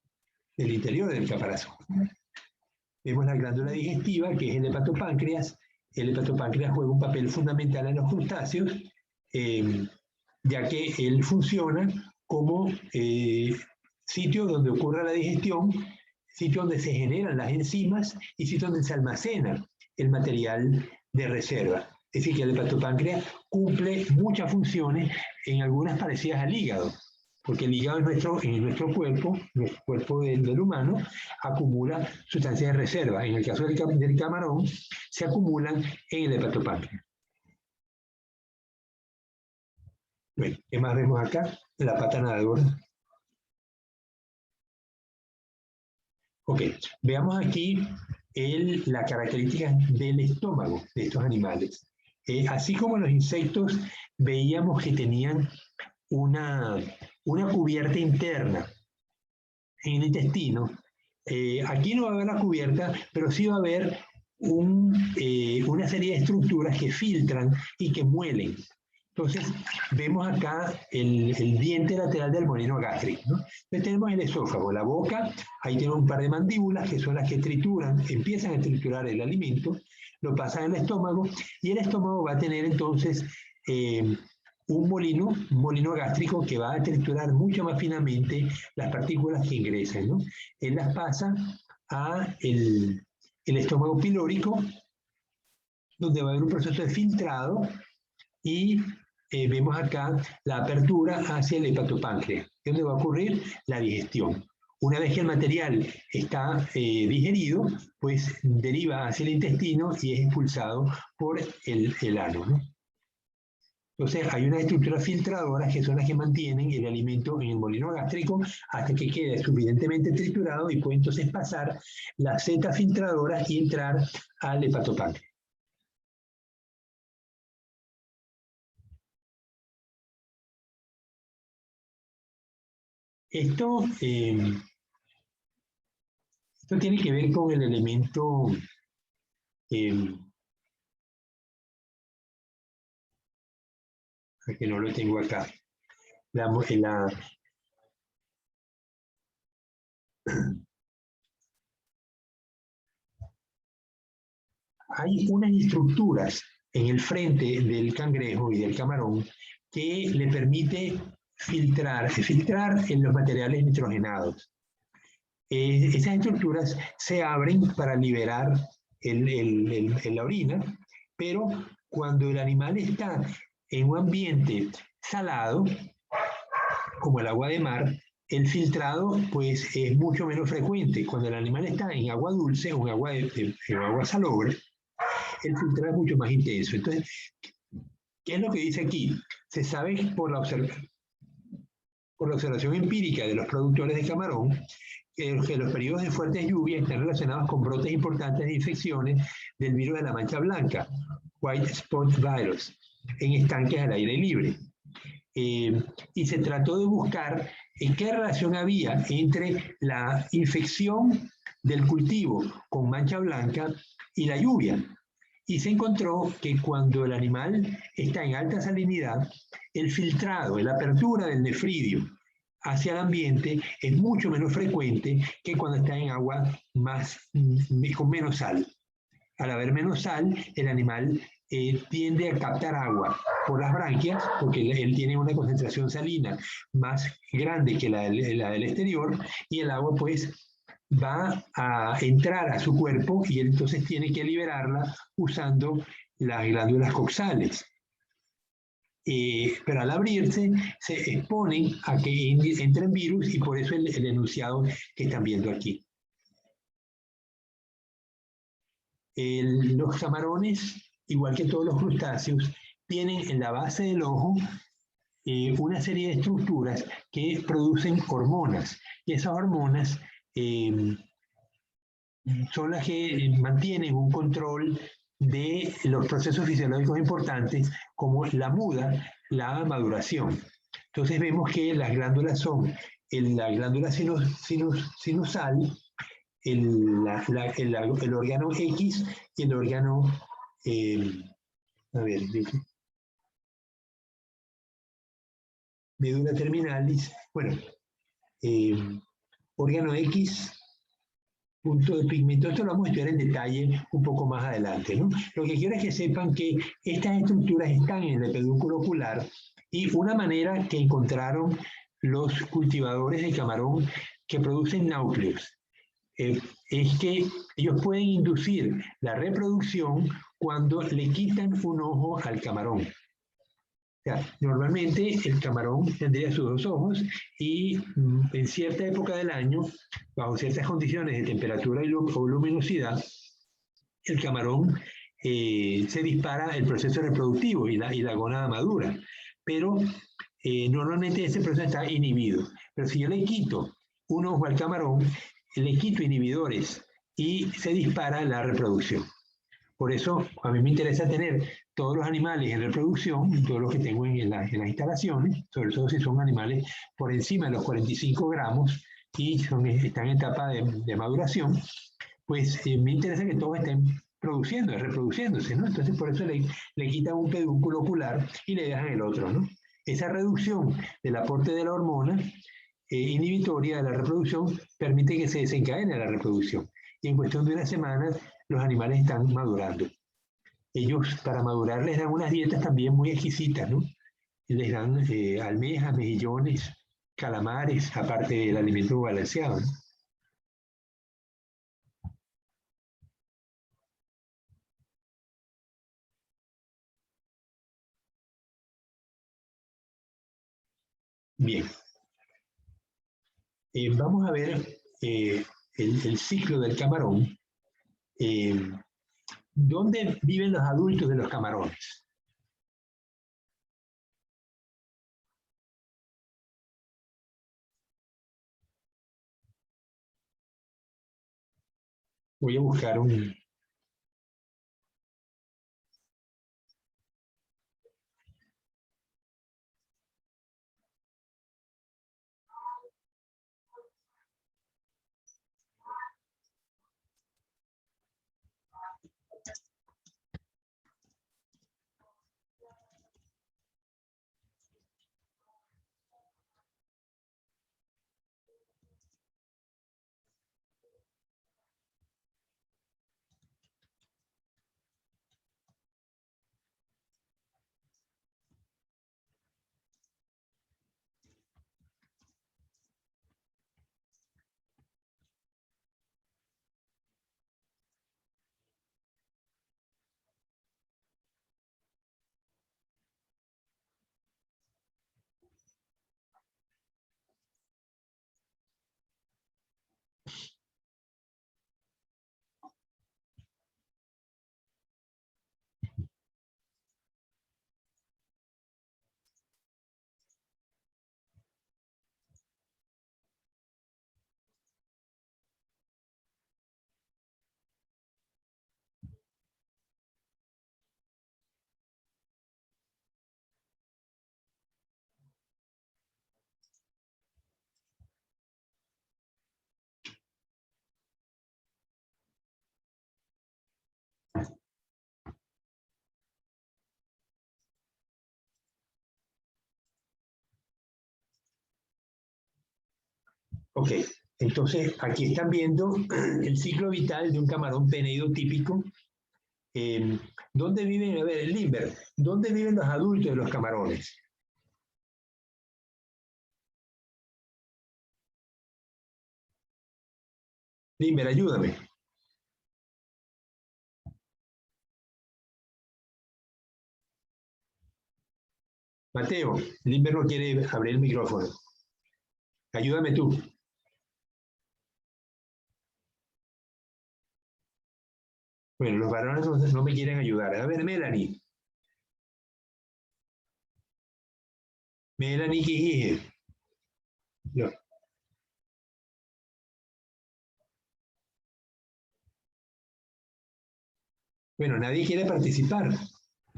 interior del caparazón. Vemos la glándula digestiva, que es el hepatopáncreas. El hepatopáncreas juega un papel fundamental en los crustáceos, ya que él funciona como sitio donde ocurre la digestión, sitio donde se generan las enzimas y sitio donde se almacena el material de reserva. Es decir, que el hepatopáncreas cumple muchas funciones, en algunas parecidas al hígado, porque el hígado en nuestro cuerpo del humano, acumula sustancias de reserva. En el caso del camarón, se acumulan en el hepatopáncreas. Bueno, ¿qué más vemos acá? La pata nadadora. Ok, veamos aquí la característica del estómago de estos animales. Así como los insectos veíamos que tenían una cubierta interna en el intestino, aquí no va a haber la cubierta, pero sí va a haber una serie de estructuras que filtran y que muelen. Entonces, vemos acá el diente lateral del molino gástrico, ¿no? Entonces tenemos el esófago, la boca, ahí tenemos un par de mandíbulas que son las que trituran, empiezan a triturar el alimento, lo pasan al estómago y el estómago va a tener entonces un molino gástrico que va a triturar mucho más finamente las partículas que ingresan, ¿no? Él las pasa a el estómago pilórico, donde va a haber un proceso de filtrado y vemos acá la apertura hacia el hepatopáncreas, donde va a ocurrir la digestión. Una vez que el material está digerido, pues deriva hacia el intestino y es expulsado por el ano, ¿no? Entonces hay unas estructuras filtradoras que son las que mantienen el alimento en el molino gástrico hasta que quede suficientemente triturado y puede entonces pasar las setas filtradoras y entrar al hepatopáncreas. Esto tiene que ver con el elemento que no lo tengo acá. Hay unas estructuras en el frente del cangrejo y del camarón que le permite filtrar en los materiales nitrogenados. Esas estructuras se abren para liberar la orina, pero cuando el animal está en un ambiente salado, como el agua de mar, el filtrado pues es mucho menos frecuente. Cuando el animal está en agua dulce o en agua salobre, el filtrado es mucho más intenso. Entonces, ¿qué es lo que dice aquí? Se sabe por la observación empírica de los productores de camarón que los periodos de fuertes lluvias están relacionados con brotes importantes de infecciones del virus de la mancha blanca, White Spot Virus, en estanques al aire libre. Y se trató de buscar qué relación había entre la infección del cultivo con mancha blanca y la lluvia. Y se encontró que cuando el animal está en alta salinidad, el filtrado, la apertura del nefridio hacia el ambiente es mucho menos frecuente que cuando está en agua con menos sal. Al haber menos sal, el animal tiende a captar agua por las branquias, porque él tiene una concentración salina más grande que la del exterior, y el agua pues va a entrar a su cuerpo y él entonces tiene que liberarla usando las glándulas coxales. Pero al abrirse se exponen a que entren virus y por eso el enunciado que están viendo aquí. Los camarones, igual que todos los crustáceos, tienen en la base del ojo una serie de estructuras que producen hormonas. Y esas hormonas son las que mantienen un control de los procesos fisiológicos importantes como la muda, la maduración. Entonces vemos que las glándulas son la glándula sinusal, el órgano X y el órgano, médula terminalis, bueno, órgano X, punto de pigmento. Esto lo vamos a estudiar en detalle un poco más adelante, ¿no? Lo que quiero es que sepan que estas estructuras están en el pedúnculo ocular y una manera que encontraron los cultivadores de camarón que producen náucleos es que ellos pueden inducir la reproducción cuando le quitan un ojo al camarón. O sea, normalmente el camarón tendría sus dos ojos y en cierta época del año, bajo ciertas condiciones de temperatura o luminosidad, el camarón se dispara el proceso reproductivo y la gónada madura. Pero normalmente ese proceso está inhibido. Pero si yo le quito un ojo al camarón, le quito inhibidores y se dispara la reproducción. Por eso a mí me interesa tener todos los animales en reproducción, todos los que tengo en las instalaciones, sobre todo si son animales por encima de los 45 gramos y están en etapa de maduración, pues me interesa que todos estén reproduciéndose, ¿no? Entonces por eso le quitan un pedúnculo ocular y le dejan el otro, ¿no? Esa reducción del aporte de la hormona inhibitoria de la reproducción permite que se desencadene la reproducción. Y en cuestión de una semana los animales están madurando. Ellos para madurar les dan unas dietas también muy exquisitas, ¿no? les dan almejas, mejillones, calamares, aparte del alimento balanceado, ¿no? Bien. Vamos a ver el ciclo del camarón. ¿Dónde viven los adultos de los camarones? Voy a buscar un... Ok, entonces aquí están viendo el ciclo vital de un camarón peneido típico. ¿Dónde viven? A ver, Limber, ¿dónde viven los adultos de los camarones? Limber, ayúdame. Mateo, Limber no quiere abrir el micrófono. Ayúdame tú. Bueno, los varones no me quieren ayudar. A ver, Melanie. Melanie Quijije. No. Bueno, nadie quiere participar.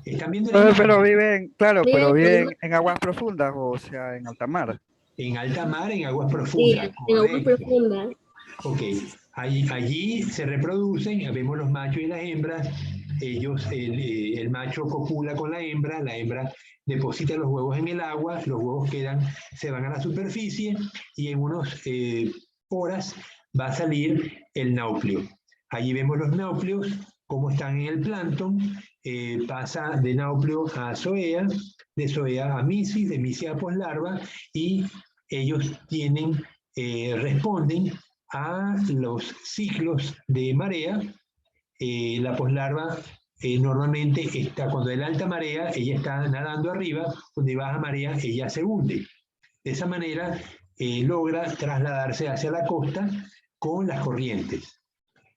Están viendo la Pero imagen. viven, claro, pero viven en aguas profundas, o sea, en alta mar. En alta mar, en aguas Sí, profundas. en aguas Correcto. profundas. Ok, allí se reproducen, vemos los machos y las hembras. El macho copula con la hembra deposita los huevos en el agua, los huevos se van a la superficie y en unas horas va a salir el náupleo. Allí vemos los náupleos, cómo están en el plancton, pasa de náupleo a zoea, de zoea a misis, de misis a poslarva, y ellos responden a los ciclos de marea. La poslarva normalmente cuando hay la alta marea, ella está nadando arriba, cuando hay baja marea, ella se hunde. De esa manera logra trasladarse hacia la costa con las corrientes.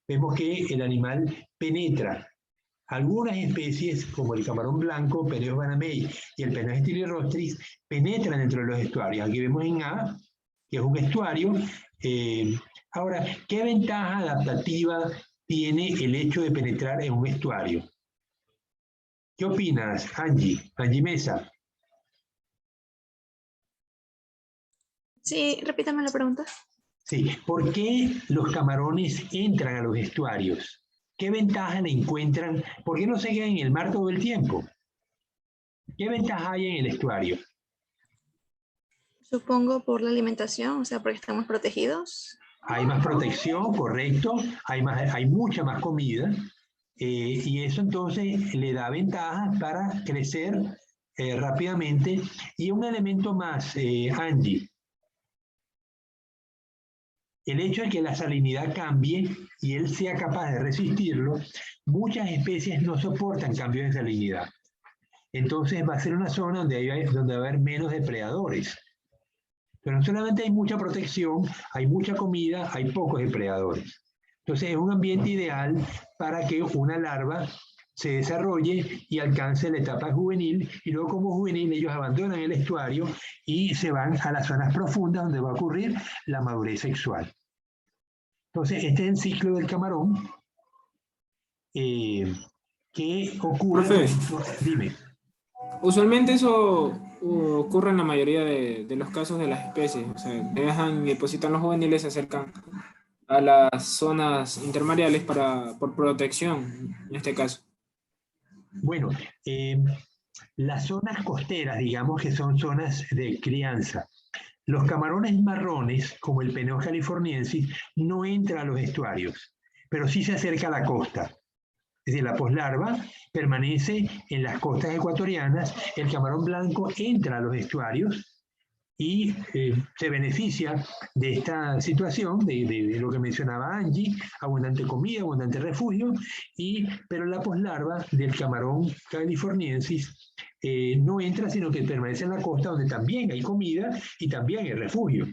Vemos que el animal penetra. Algunas especies, como el camarón blanco, Peneus banamei y el Peneus stylirostris, penetran dentro de los estuarios. Aquí vemos en A, que es un estuario. Ahora, ¿qué ventaja adaptativa tiene el hecho de penetrar en un estuario? ¿Qué opinas, Angie? Angie Mesa. Sí, repítame la pregunta. Sí, ¿por qué los camarones entran a los estuarios? ¿Qué ventaja le encuentran? ¿Por qué no se quedan en el mar todo el tiempo? ¿Qué ventaja hay en el estuario? Supongo por la alimentación, o sea, porque estamos protegidos. Hay más protección, correcto, hay mucha más comida, y eso entonces le da ventajas para crecer rápidamente. Y un elemento más, Angie. El hecho de que la salinidad cambie y él sea capaz de resistirlo, muchas especies no soportan cambios de salinidad. Entonces va a ser una zona donde va a haber menos depredadores. Pero no solamente hay mucha protección, hay mucha comida, hay pocos depredadores. Entonces es un ambiente ideal para que una larva se desarrolle y alcance la etapa juvenil, y luego como juvenil ellos abandonan el estuario y se van a las zonas profundas donde va a ocurrir la madurez sexual. Entonces este es el ciclo del camarón que ocurre... Profe. Dime. Usualmente eso ocurre en la mayoría de los casos de las especies. O sea, dejan y depositan los juveniles, se acercan a las zonas intermareales por protección, en este caso. Bueno, las zonas costeras, digamos que son zonas de crianza. Los camarones marrones, como el Peneus californiensis, no entra a los estuarios, pero sí se acerca a la costa. Es decir, la poslarva permanece en las costas ecuatorianas, el camarón blanco entra a los estuarios y se beneficia de esta situación, de lo que mencionaba Angie, abundante comida, abundante refugio, pero la poslarva del camarón californiensis no entra, sino que permanece en la costa donde también hay comida y también hay refugio.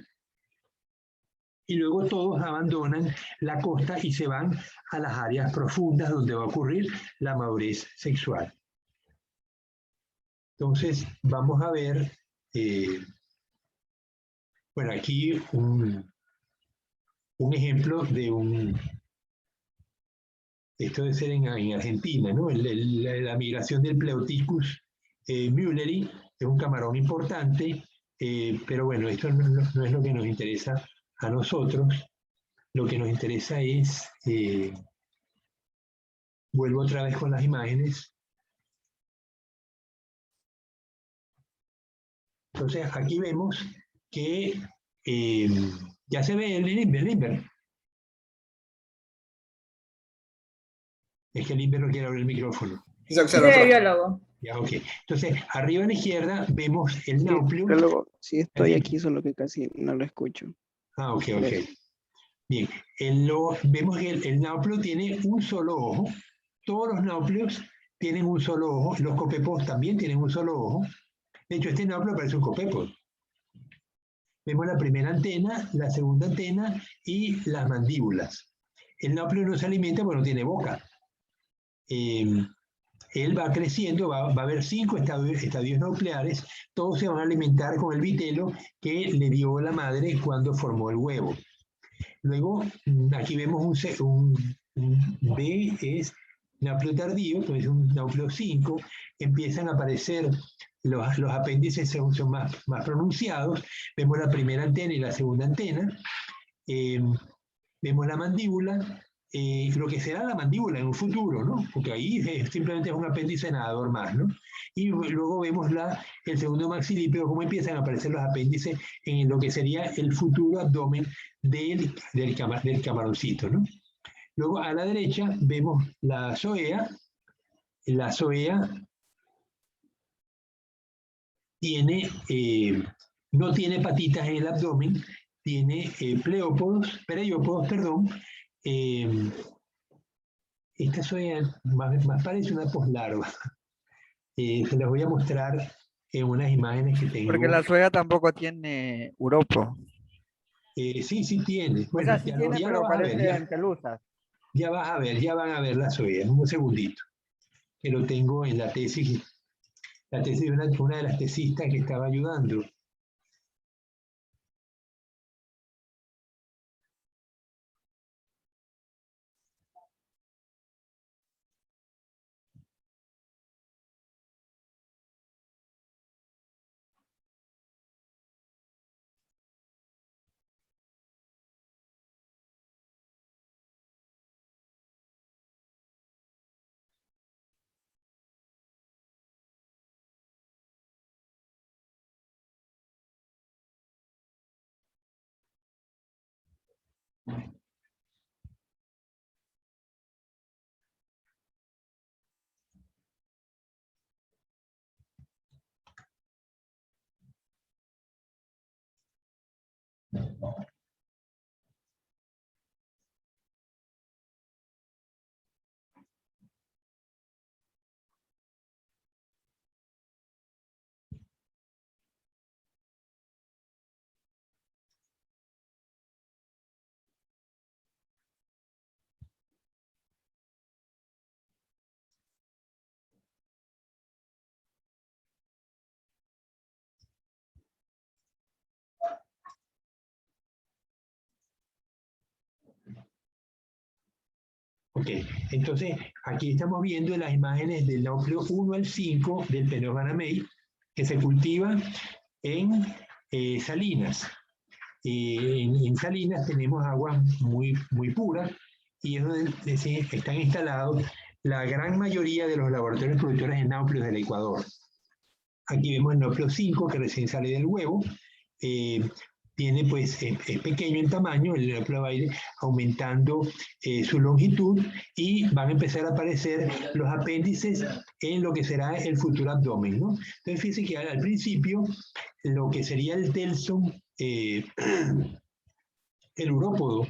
Y luego todos abandonan la costa y se van a las áreas profundas donde va a ocurrir la madurez sexual. Entonces, vamos a ver... bueno, aquí un ejemplo de esto debe ser en Argentina, ¿no? La migración del Pleuticus mülleri es un camarón importante, pero bueno, esto no es lo que nos interesa a nosotros. Lo que nos interesa es, vuelvo otra vez con las imágenes. Entonces, aquí vemos que ya se ve el limber. Es que el limber no quiere abrir el micrófono. Se Sí, observa, de profe. biólogo. Ya, ok. Entonces, arriba a la izquierda vemos el nauplio. Luego, sí estoy aquí, solo que casi no lo escucho. Ah, ok. Bien. Vemos que el nauplio tiene un solo ojo. Todos los nauplios tienen un solo ojo. Los copepos también tienen un solo ojo. De hecho, este nauplio parece un copepo. Vemos la primera antena, la segunda antena y las mandíbulas. El nauplio no se alimenta porque no tiene boca. Él va creciendo, va a haber 5 estadios nucleares, todos se van a alimentar con el vitelo que le dio la madre cuando formó el huevo. Luego, aquí vemos un B, es nauplio tardío, pues es un nauplio 5, empiezan a aparecer los apéndices son más pronunciados, vemos la primera antena y la segunda antena, vemos la mandíbula, lo que será la mandíbula en un futuro, ¿no? Porque ahí simplemente es un apéndice nadador más, ¿no? Y luego vemos el segundo maxilípero, cómo empiezan a aparecer los apéndices en lo que sería el futuro abdomen del camaroncito, ¿no? Luego a la derecha vemos la zoea. La zoea no tiene patitas en el abdomen, tiene periópodos, perdón. Esta zoea más parece una poslarva. Se las voy a mostrar en unas imágenes que tengo. Porque la suegra tampoco tiene uropo. Sí tiene. Bueno, O sea, sí tiene, ya pero lo vas a ver. parece en pelusas. Ya vas a ver, ya van a ver la zoea. Un segundito. Que lo tengo en la tesis. La tesis de una de las tesistas que estaba ayudando. Ok, entonces aquí estamos viendo las imágenes del núcleo 1 al 5 del Peneus banamey, que se cultiva en salinas. En salinas tenemos agua muy pura y es donde están instalados la gran mayoría de los laboratorios productores de náuplios del Ecuador. Aquí vemos el núcleo 5 que recién sale del huevo. Tiene pues, es pequeño en tamaño, el núcleo va a ir aumentando su longitud y van a empezar a aparecer los apéndices en lo que será el futuro abdomen, ¿no? Entonces fíjense que al principio lo que sería el telson, el urópodo,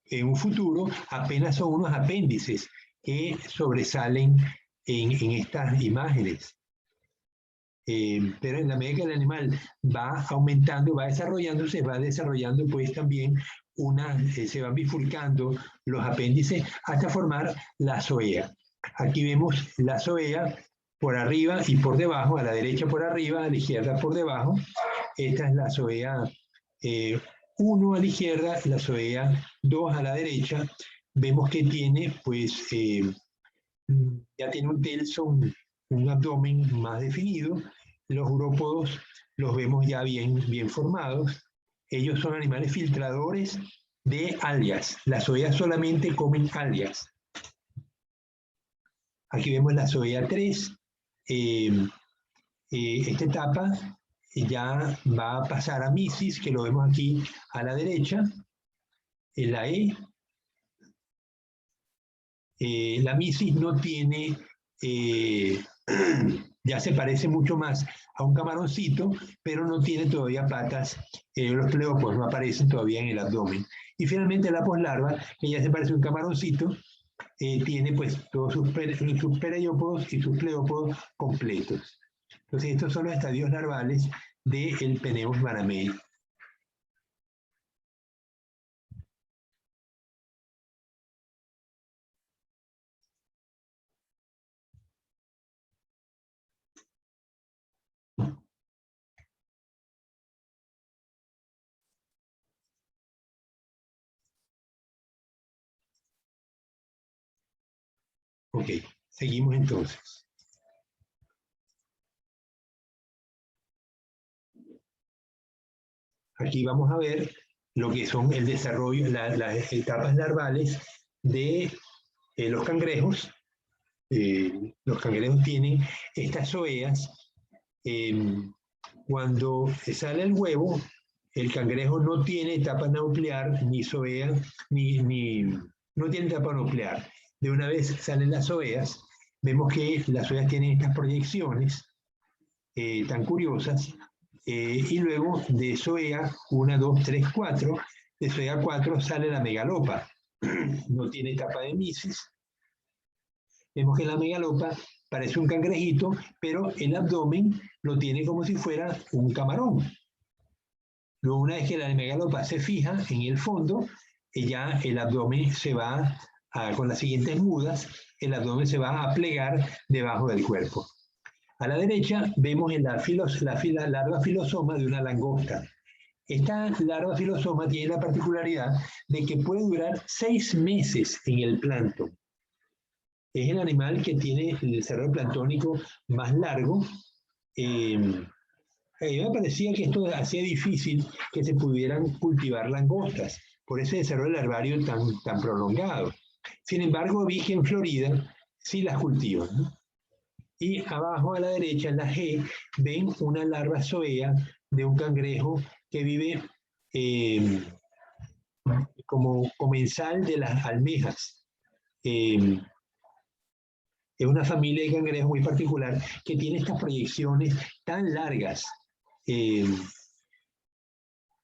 en un futuro apenas son unos apéndices que sobresalen en estas imágenes. Pero en la medida que el animal va aumentando, va desarrollándose, va desarrollando pues también se van bifurcando los apéndices hasta formar la zoea. Aquí vemos la zoea por arriba y por debajo, a la derecha por arriba, a la izquierda por debajo. Esta es la zoea 1 a la izquierda, la zoea 2 a la derecha. Vemos que tiene pues ya tiene un telson, un abdomen más definido. Los urópodos los vemos ya bien formados. Ellos son animales filtradores de algas. Las zoeas solamente comen algas. Aquí vemos la zoea 3. Esta etapa ya va a pasar a misis, que lo vemos aquí a la derecha. En la E. La misis no tiene... ya se parece mucho más a un camaroncito, pero no tiene todavía patas. Los pleópodos no aparecen todavía en el abdomen. Y finalmente la poslarva, que ya se parece a un camaroncito, tiene pues todos sus periópodos y sus pleópodos completos. Entonces estos son los estadios larvales del Peneus banamey. Ok, seguimos entonces. Aquí vamos a ver lo que son el desarrollo, las etapas larvales de los cangrejos. Los cangrejos tienen estas zoeas. Cuando sale el huevo, el cangrejo no tiene etapa nuclear, ni zoea, no tiene etapa nuclear. De una vez salen las zoeas, vemos que las zoeas tienen estas proyecciones tan curiosas, y luego de zoea 1, 2, 3, 4, de zoea 4 sale la megalopa. No tiene etapa de misis. Vemos que la megalopa parece un cangrejito, pero el abdomen lo tiene como si fuera un camarón. Luego, una vez que la megalopa se fija en el fondo, ya el abdomen se va, con las siguientes mudas, el abdomen se va a plegar debajo del cuerpo. A la derecha vemos la larva filosoma de una langosta. Esta larva filosoma tiene la particularidad de que puede durar 6 meses en el plancton. Es el animal que tiene el desarrollo planctónico más largo. A mí me parecía que esto hacía difícil que se pudieran cultivar langostas por ese desarrollo larvario tan prolongado. Sin embargo, vi que en Florida sí las cultivan, ¿no? Y abajo a la derecha, en la G, ven una larva zoea de un cangrejo que vive como comensal de las almejas. Es una familia de cangrejos muy particular que tiene estas proyecciones tan largas.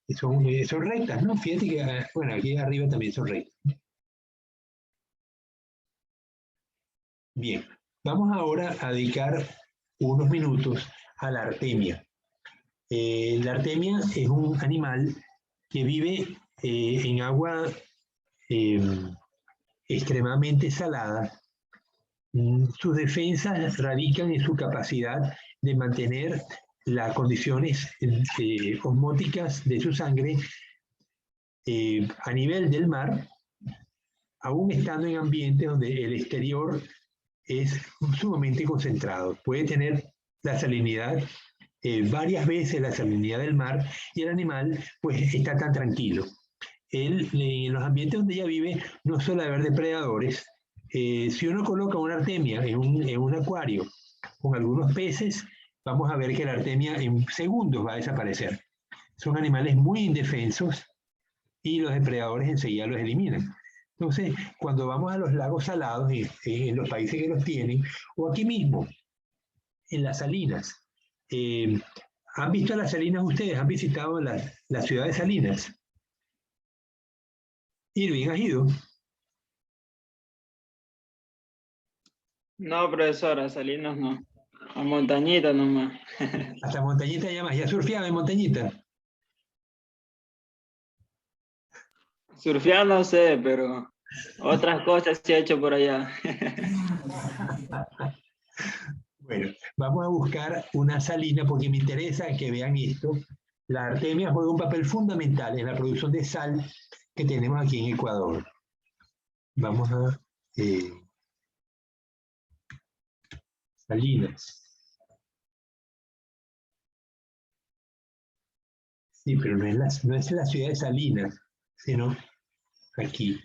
Son rectas, ¿no? Fíjate que, bueno, aquí arriba también son rectas. Bien, vamos ahora a dedicar unos minutos a la artemia. La artemia es un animal que vive en agua extremadamente salada. Sus defensas radican en su capacidad de mantener las condiciones osmóticas de su sangre a nivel del mar, aún estando en ambientes donde el exterior es sumamente concentrado. Puede tener la salinidad, varias veces la salinidad del mar, y el animal pues está tan tranquilo. En los ambientes donde ella vive no suele haber depredadores. Si uno coloca una artemia en un acuario con algunos peces, vamos a ver que la artemia en segundos va a desaparecer. Son animales muy indefensos y los depredadores enseguida los eliminan. Entonces, cuando vamos a los lagos salados, en los países que los tienen, o aquí mismo, en las salinas, ¿han visto las salinas ustedes? ¿Han visitado la ciudad de Salinas? Irving, ¿has ido? No, profesora, Salinas no. A Montañita nomás. Hasta Montañita ya más. ¿Ya surfeaba en Montañita? Surfear no sé, pero otras cosas sí he hecho por allá. Bueno, vamos a buscar una salina porque me interesa que vean esto. La artemia juega un papel fundamental en la producción de sal que tenemos aquí en Ecuador. Vamos a Salinas. Sí, pero no es la ciudad de Salinas, sino aquí.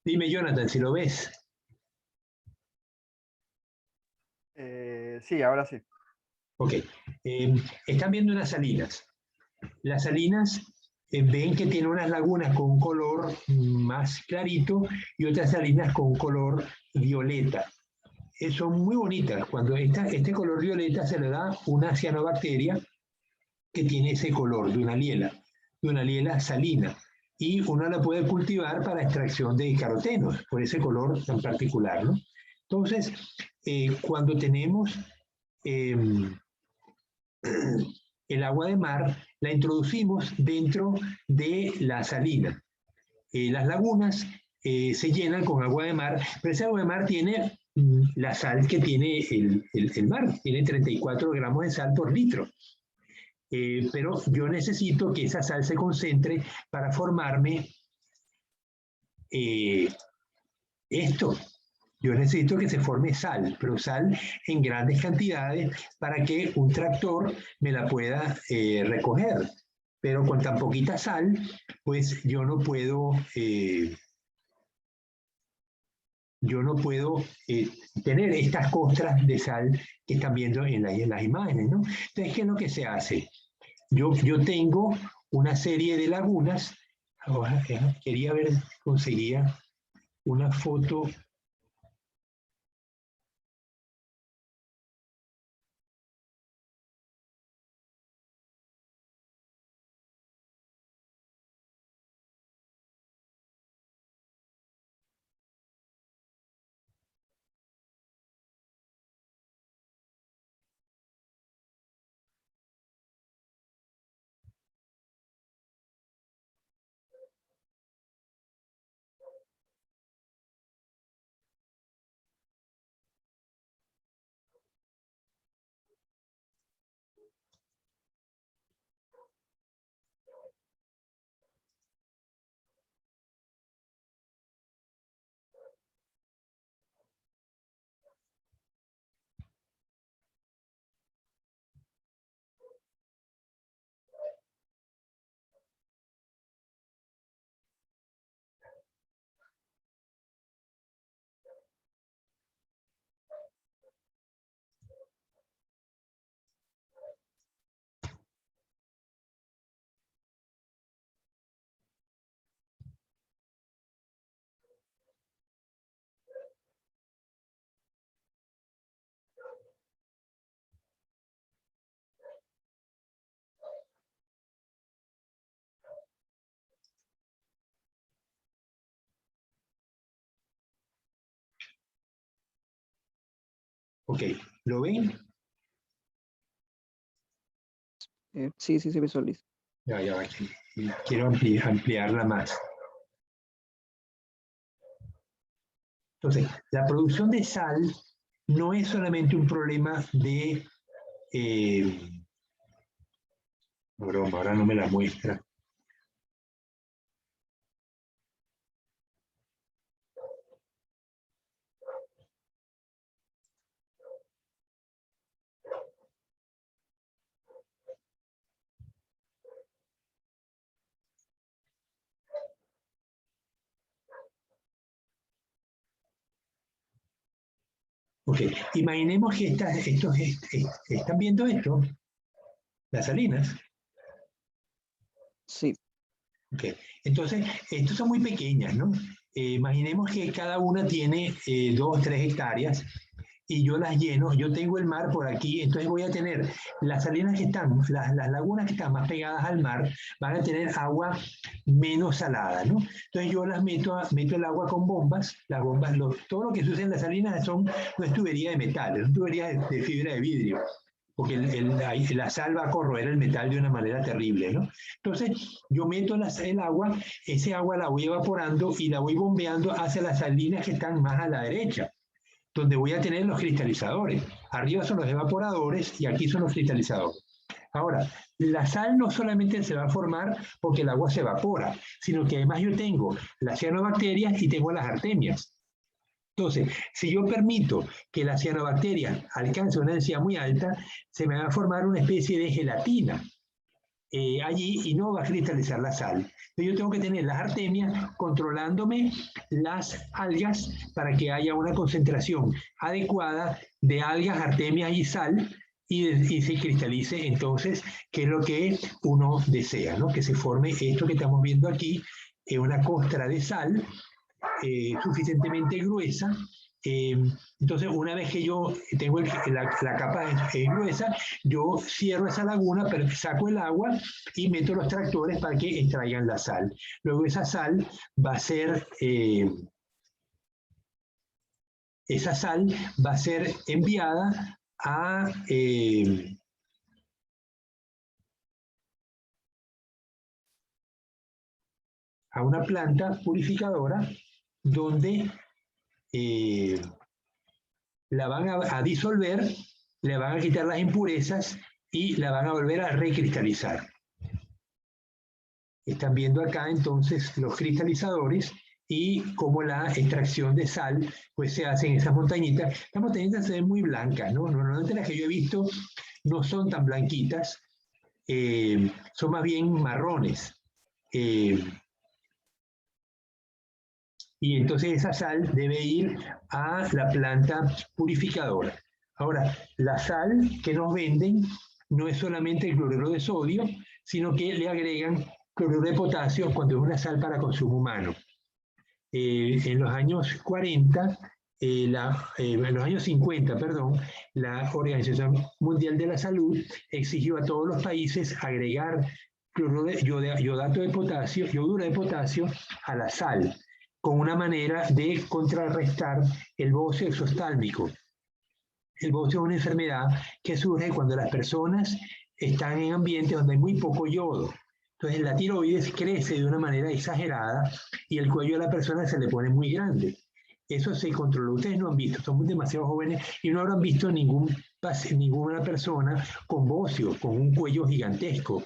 Dime, Jonathan, si lo ves. Sí, ahora sí. Ok. Están viendo unas salinas. Las salinas ven que tienen unas lagunas con un color más clarito y otras salinas con un color violeta. Son muy bonitas. Cuando este color violeta se le da una cianobacteria que tiene ese color de una liela salina. Y uno la puede cultivar para extracción de carotenos, por ese color tan particular, ¿no? Entonces, cuando tenemos el agua de mar, la introducimos dentro de la salina. Las lagunas se llenan con agua de mar, pero esa agua de mar tiene la sal que tiene el mar, tiene 34 gramos de sal por litro. Pero yo necesito que esa sal se concentre para formarme esto. Yo necesito que se forme sal, pero sal en grandes cantidades para que un tractor me la pueda recoger. Pero con tan poquita sal, pues yo no puedo yo no puedo tener estas costras de sal que están viendo en las imágenes, ¿no? Entonces, ¿qué es lo que se hace? Yo tengo una serie de lagunas. Ahora, quería ver si conseguía una foto. Ok, ¿lo ven? Sí, sí se visualiza. Ya, quiero ampliarla más. Entonces, la producción de sal no es solamente un problema de... broma, ahora no me la muestra. Ok, imaginemos que están viendo esto, las salinas. Sí. Ok, entonces, estas son muy pequeñas, ¿no? Imaginemos que cada una tiene 2 o 3 hectáreas y yo las lleno, yo tengo el mar por aquí, entonces voy a tener las salinas que están, las lagunas que están más pegadas al mar, van a tener agua menos salada, ¿no? Entonces yo las meto el agua con bombas, las bombas, todo lo que se usa en las salinas no es tubería de metal, es tubería de fibra de vidrio, porque la sal va a corroer el metal de una manera terrible, ¿no? Entonces, yo meto el agua, ese agua la voy evaporando y la voy bombeando hacia las salinas que están más a la derecha, donde voy a tener los cristalizadores. Arriba son los evaporadores y aquí son los cristalizadores. Ahora, la sal no solamente se va a formar porque el agua se evapora, sino que además yo tengo las cianobacterias y tengo las artemias. Entonces, si yo permito que la cianobacteria alcance una densidad muy alta, se me va a formar una especie de gelatina allí y no va a cristalizar la sal. Entonces, yo tengo que tener las artemias controlándome las algas para que haya una concentración adecuada de algas, artemias y sal y se cristalice entonces, que es lo que uno desea, ¿no? Que se forme esto que estamos viendo aquí, una costra de sal suficientemente gruesa. Entonces, una vez que yo tengo la capa gruesa, yo cierro esa laguna, pero saco el agua y meto los tractores para que extraigan la sal. Luego esa sal va a ser... enviada a una planta purificadora donde la van a disolver, le van a quitar las impurezas y la van a volver a recristalizar. Están viendo acá entonces los cristalizadores y cómo la extracción de sal pues se hace en esas montañitas. Las montañitas se ven muy blancas, ¿no? Normalmente las que yo he visto no son tan blanquitas, son más bien marrones. y entonces esa sal debe ir a la planta purificadora. Ahora, la sal que nos venden no es solamente el cloruro de sodio, sino que le agregan cloruro de potasio cuando es una sal para consumo humano. En los años 40, en los años 50, perdón, la Organización Mundial de la Salud exigió a todos los países agregar yoduro de potasio a la sal, como una manera de contrarrestar el bocio exoftálmico. El bocio es una enfermedad que surge cuando las personas están en ambientes donde hay muy poco yodo. Entonces la tiroides crece de una manera exagerada y el cuello de la persona se le pone muy grande. Eso se controló. Ustedes no han visto, somos demasiado jóvenes y no habrán visto ninguna persona con bocio, con un cuello gigantesco.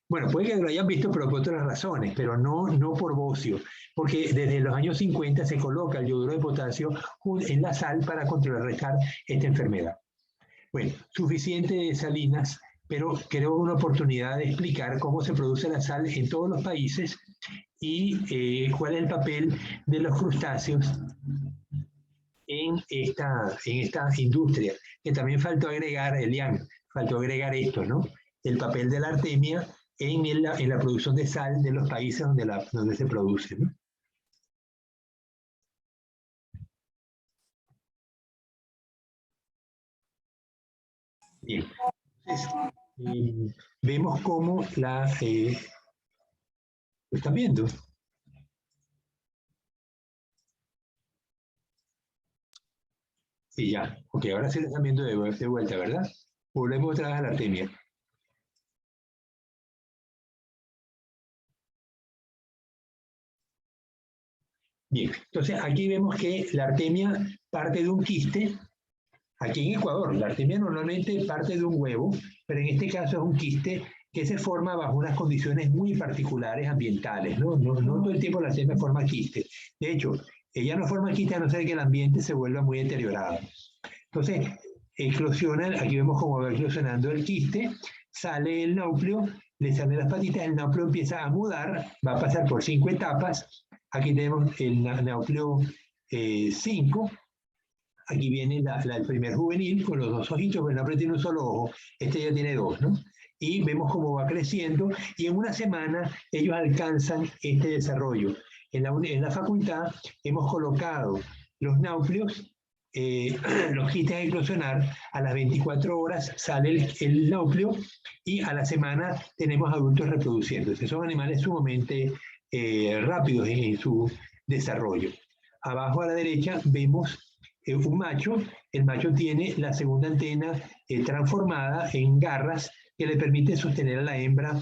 Bueno, puede que lo hayan visto, pero por otras razones, pero no por bocio, porque desde los años 50 se coloca el yoduro de potasio en la sal para contrarrestar esta enfermedad. Bueno, suficiente de salinas, pero creo una oportunidad de explicar cómo se produce la sal en todos los países y cuál es el papel de los crustáceos en esta industria, que también faltó agregar, Elian, faltó agregar esto, ¿no? El papel de la artemia en la producción de sal de los países donde se produce, ¿no? Bien, entonces, vemos cómo ¿lo están viendo? Sí, ya. Ok, ahora sí lo están viendo de vuelta, ¿verdad? Volvemos otra vez a la artemia. Bien, entonces aquí vemos que la artemia parte de un quiste. Aquí en Ecuador, la artemia normalmente parte de un huevo, pero en este caso es un quiste que se forma bajo unas condiciones muy particulares ambientales, ¿no? No todo el tiempo la artemia forma quiste. De hecho, ella no forma quiste a no ser que el ambiente se vuelva muy deteriorado. Entonces, eclosionan, aquí vemos cómo va eclosionando el quiste, sale el núcleo, le salen las patitas, el núcleo empieza a mudar, va a pasar por 5 etapas. Aquí tenemos el núcleo 5. Aquí viene el primer juvenil con los 2 ojitos, pero el núcleo tiene un solo ojo, este ya tiene 2, ¿no? Y vemos cómo va creciendo y en una semana ellos alcanzan este desarrollo. En la facultad hemos colocado los núcleos, los quistes a eclosionar, a las 24 horas sale el núcleo y a la semana tenemos adultos reproduciéndose. Son animales sumamente rápidos en su desarrollo. Abajo a la derecha vemos un macho. El macho tiene la segunda antena transformada en garras que le permite sostener a la hembra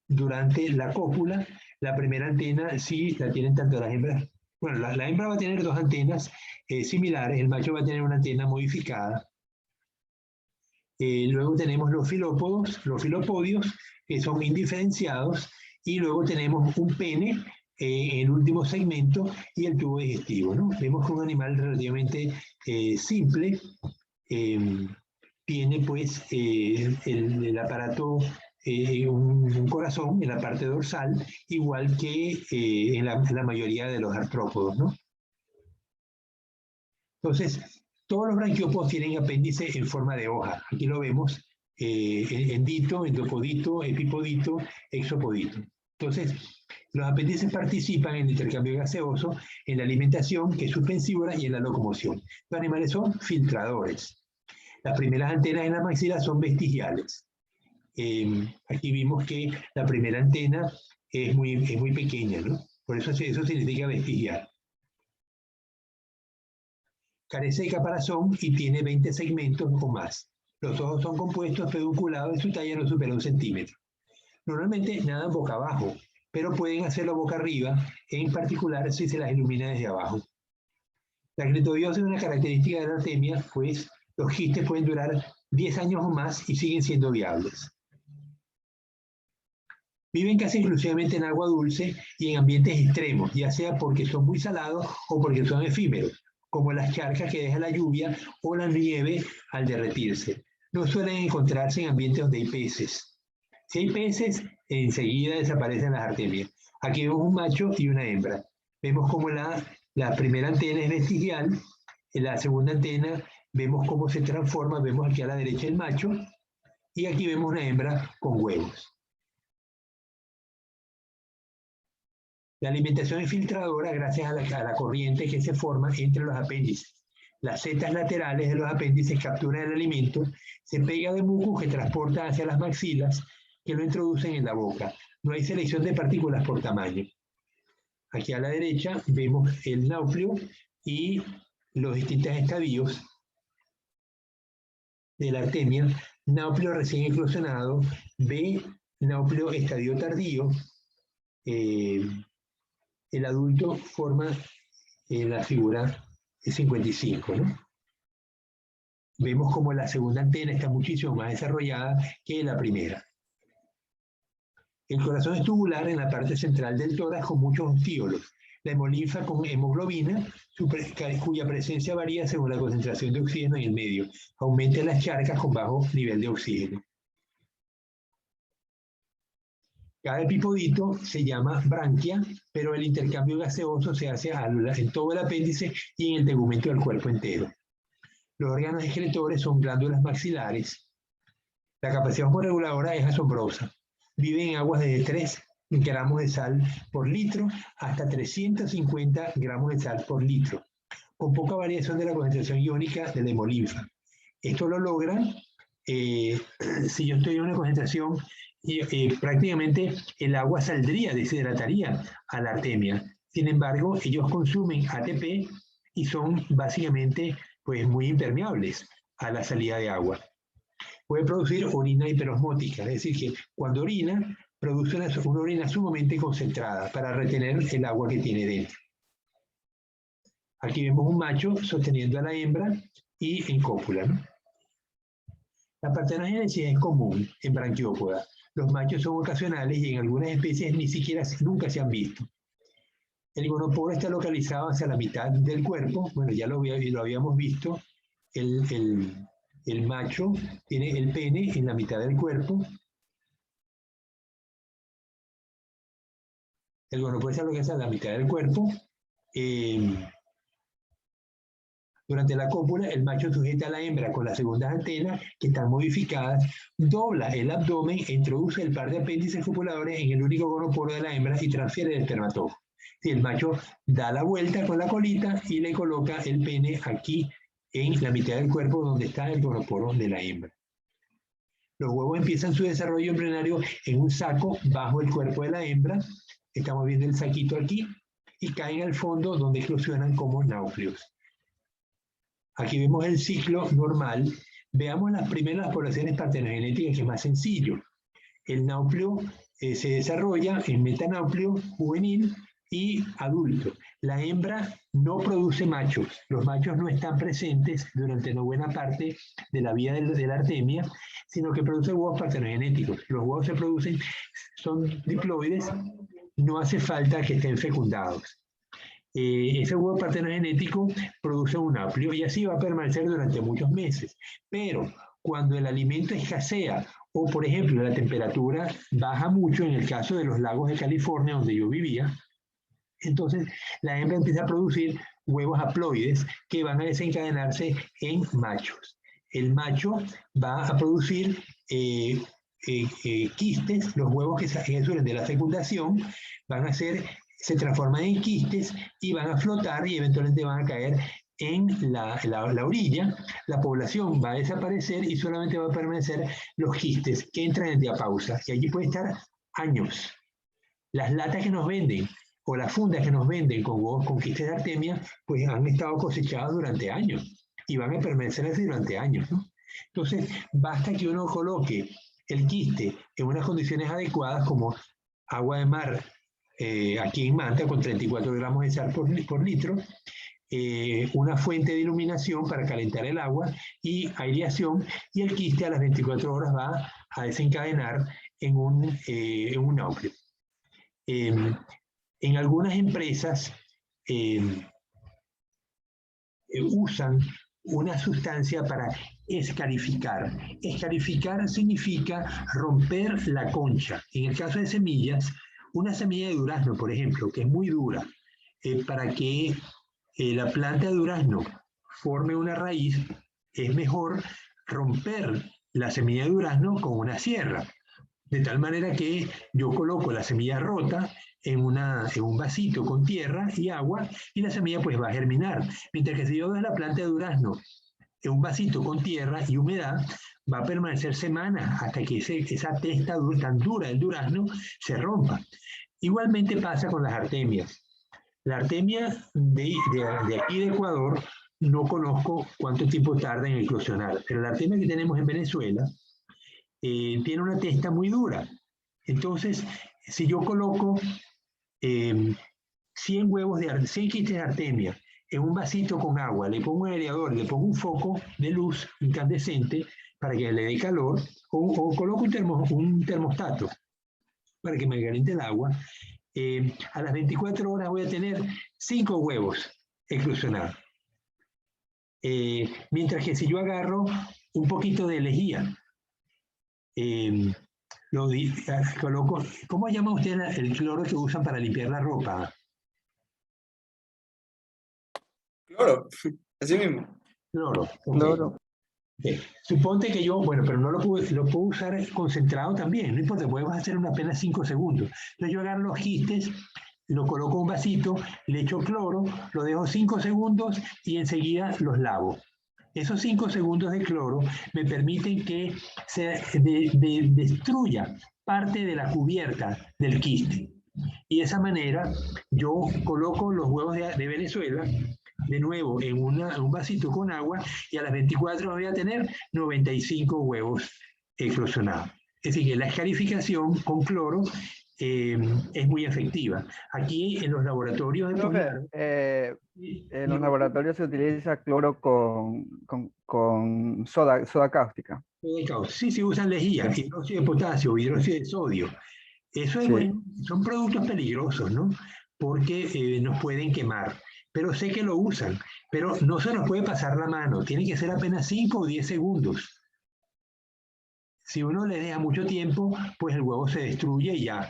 durante la cópula. La primera antena sí la tienen tanto las hembras. Bueno, la hembra va a tener 2 antenas similares, el macho va a tener una antena modificada. Luego tenemos los filopodios, que son indiferenciados, y luego tenemos un pene el último segmento y el tubo digestivo, ¿no? Vemos que un animal relativamente simple tiene pues el aparato, un corazón en la parte dorsal, igual que en la mayoría de los artrópodos, ¿no? Entonces, todos los branquiópodos tienen apéndice en forma de hoja. Aquí lo vemos, endito, endopodito, epipodito, exopodito. Entonces, los apéndices participan en el intercambio gaseoso, en la alimentación, que es suspensívora, y en la locomoción. Los animales son filtradores. Las primeras antenas en la maxila son vestigiales. Aquí vimos que la primera antena es muy pequeña, ¿no? Por eso significa vestigial. Carece de caparazón y tiene 20 segmentos o más. Los ojos son compuestos, pedunculados, y su talla no supera 1 centímetro. Normalmente nadan boca abajo, pero pueden hacerlo boca arriba, en particular si se las ilumina desde abajo. La cletobiosis es una característica de la artemia, pues los quistes pueden durar 10 años o más y siguen siendo viables. Viven casi exclusivamente en agua dulce y en ambientes extremos, ya sea porque son muy salados o porque son efímeros, como las charcas que deja la lluvia o la nieve al derretirse. No suelen encontrarse en ambientes donde hay peces. Si hay peces, enseguida desaparecen las artemias. Aquí vemos un macho y una hembra. Vemos cómo la La primera antena es vestigial, en la segunda antena vemos cómo se transforma, vemos aquí a la derecha el macho, y aquí vemos una hembra con huevos. La alimentación es filtradora gracias a la corriente que se forma entre los apéndices. Las setas laterales de los apéndices capturan el alimento, se pega de muco que transporta hacia las maxilas, que lo introducen en la boca. No hay selección de partículas por tamaño. Aquí a la derecha vemos el nauplio y los distintos estadios de la artemia. Nauplio recién eclosionado, B, nauplio estadio tardío. El adulto forma la figura 55, ¿no? Vemos como la segunda antena está muchísimo más desarrollada que la primera. El corazón es tubular en la parte central del tórax con muchos ostíolos. La hemolinfa con hemoglobina, cuya presencia varía según la concentración de oxígeno en el medio. Aumenta en las charcas con bajo nivel de oxígeno. Cada epipodito se llama branquia, pero el intercambio gaseoso se hace en todo el apéndice y en el tegumento del cuerpo entero. Los órganos excretores son glándulas maxilares. La capacidad reguladora es asombrosa. Viven en aguas de 3 gramos de sal por litro hasta 350 gramos de sal por litro, con poca variación de la concentración iónica de la hemolinfa. Esto lo logran si yo estoy en una concentración prácticamente el agua saldría, deshidrataría a la artemia. Sin embargo, ellos consumen ATP y son básicamente pues, muy impermeables a la salida de agua. Puede producir orina hiperosmótica, es decir, que cuando orina, produce una orina sumamente concentrada para retener el agua que tiene dentro. Aquí vemos un macho sosteniendo a la hembra y en cópula, ¿no? La partenogénesis es común en Branquiópoda. Los machos son ocasionales y en algunas especies nunca se han visto. El gonoporo está localizado hacia la mitad del cuerpo. Bueno, ya lo habíamos visto. El macho tiene el pene en la mitad del cuerpo. El gonoporo está localizado en la mitad del cuerpo. Durante la cópula, el macho sujeta a la hembra con las segundas antenas, que están modificadas, dobla el abdomen e introduce el par de apéndices copuladores en el único gonoporo de la hembra y transfiere el espermatozoide. Si el macho da la vuelta con la colita y le coloca el pene aquí en la mitad del cuerpo donde está el gonoporo de la hembra. Los huevos empiezan su desarrollo embrionario en un saco bajo el cuerpo de la hembra. Estamos viendo el saquito aquí y caen al fondo donde eclosionan como náucleos. Aquí vemos el ciclo normal. Veamos las primeras poblaciones partenogenéticas, que es más sencillo. El náupleo se desarrolla en metanáupleo juvenil y adulto. La hembra no produce machos. Los machos no están presentes durante una buena parte de la vida de la artemia, sino que produce huevos partenogenéticos. Los huevos se producen, son diploides, no hace falta que estén fecundados. Ese huevo partenogenético produce un náupleo y así va a permanecer durante muchos meses. Pero cuando el alimento escasea o, por ejemplo, la temperatura baja mucho, en el caso de los lagos de California, donde yo vivía, entonces la hembra empieza a producir huevos haploides que van a desencadenarse en machos. El macho va a producir quistes, los huevos que surgen de la fecundación se transforman en quistes y van a flotar y eventualmente van a caer en la orilla. La población va a desaparecer y solamente va a permanecer los quistes que entran en diapausa. Y allí puede estar años. Las latas que nos venden o las fundas que nos venden con huevos con quistes de artemia, pues han estado cosechadas durante años y van a permanecer así durante años, ¿no? Entonces, basta que uno coloque el quiste en unas condiciones adecuadas como agua de mar, aquí en Manta con 34 gramos de sal por litro, una fuente de iluminación para calentar el agua y aireación, y el quiste a las 24 horas va a desencadenar en un náupleo. En algunas empresas usan una sustancia para escarificar. Escarificar significa romper la concha. En el caso de semillas, una semilla de durazno, por ejemplo, que es muy dura, para que la planta de durazno forme una raíz, es mejor romper la semilla de durazno con una sierra, de tal manera que yo coloco la semilla rota en un vasito con tierra y agua y la semilla pues va a germinar. Mientras que si yo doy la planta de durazno en un vasito con tierra y humedad, va a permanecer semanas hasta que esa testa tan dura del durazno se rompa. Igualmente pasa con las artemias. La artemia de aquí de Ecuador no conozco cuánto tiempo tarda en eclosionar, pero la artemia que tenemos en Venezuela tiene una testa muy dura. Entonces, si yo coloco 100 quistes de artemia en un vasito con agua, le pongo un aireador, le pongo un foco de luz incandescente para que le dé calor, o coloco un termostato para que me caliente el agua, a las 24 horas voy a tener 5 huevos eclosionados. Mientras que si yo agarro un poquito de lejía, coloco, ¿cómo llama usted el cloro que usan para limpiar la ropa? Cloro, así mismo. Cloro. Okay. Cloro. Suponte que yo, bueno, pero no lo puedo usar concentrado también, no importa, podemos hacer apenas 5 segundos. Entonces yo agarro los quistes, lo coloco en un vasito, le echo cloro, lo dejo 5 segundos y enseguida los lavo. Esos 5 segundos de cloro me permiten que se destruya parte de la cubierta del quiste. Y de esa manera yo coloco los huevos de Venezuela de nuevo en un vasito con agua y a las 24 voy a tener 95 huevos eclosionados. Es decir, que la escarificación con cloro es muy efectiva. Aquí en los laboratorios de en los laboratorios se utiliza cloro con soda cáustica. Sí, se usan lejía, hidróxido de potasio, hidróxido de sodio. Eso es bueno, son productos peligrosos, ¿no? Porque nos pueden quemar. Pero sé que lo usan, pero no se nos puede pasar la mano, tiene que ser apenas 5 o 10 segundos. Si uno le deja mucho tiempo, pues el huevo se destruye y ya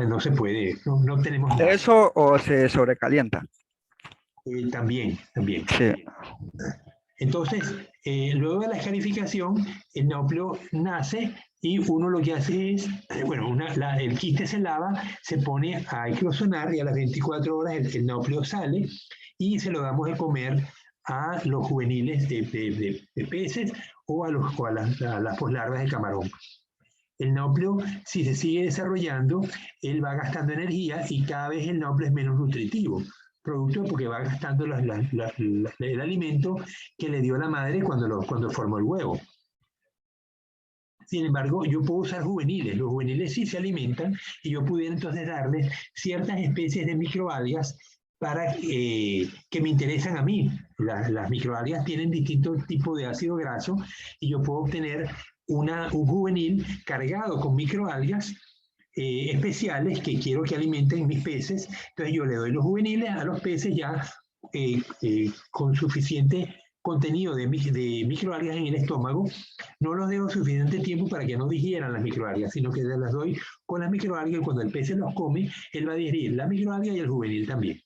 no se puede, no tenemos nada. ¿Eso o se sobrecalienta? También. Sí. Entonces, luego de la escarificación, el núcleo nace y uno lo que hace es, el quiste se lava, se pone a eclosionar y a las 24 horas el núcleo sale y se lo damos de comer a los juveniles de peces o a las poslarvas de camarón. El núcleo, si se sigue desarrollando, él va gastando energía y cada vez el núcleo es menos nutritivo, producto porque va gastando el alimento que le dio la madre cuando formó el huevo. Sin embargo, yo puedo usar juveniles. Los juveniles sí se alimentan y yo pudiera entonces darles ciertas especies de microalgas que me interesan a mí. Las microalgas tienen distintos tipos de ácido graso y yo puedo obtener un juvenil cargado con microalgas especiales que quiero que alimenten mis peces. Entonces yo le doy los juveniles a los peces ya con suficiente contenido de microalgas en el estómago. No los dejo suficiente tiempo para que no digieran las microalgas, sino que las doy con las microalgas y cuando el pez se los come, él va a digerir la microalga y el juvenil también.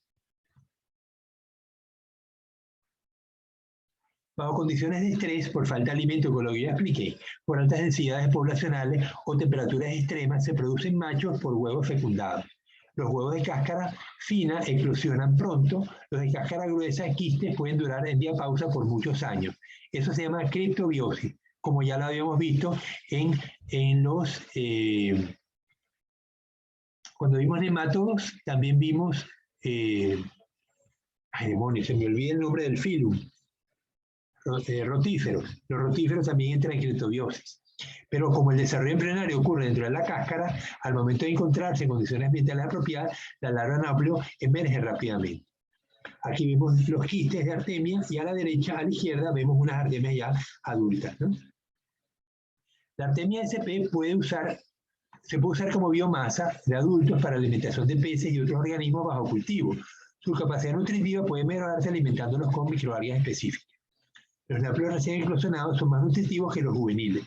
Bajo condiciones de estrés, por falta de alimento, como lo que ya expliqué, por altas densidades poblacionales o temperaturas extremas, se producen machos por huevos fecundados. Los huevos de cáscara fina eclosionan pronto, los de cáscara gruesa, quistes, pueden durar en diapausa por muchos años. Eso se llama criptobiosis, como ya lo habíamos visto cuando vimos nematodos, también vimos, ay demonios, se me olvida el nombre del filum, rotíferos. Los rotíferos también entran en criptobiosis. Pero como el desarrollo embrionario ocurre dentro de la cáscara, al momento de encontrarse en condiciones ambientales apropiadas, la larva núcleo emerge rápidamente. Aquí vemos los quistes de artemia y a la derecha, a la izquierda, vemos unas artemias ya adultas, ¿no? La artemia SP se puede usar como biomasa de adultos para alimentación de peces y otros organismos bajo cultivo. Su capacidad nutritiva puede mejorarse alimentándolos con microalgas específicas. Los nápleos recién eclosionados son más nutritivos que los juveniles.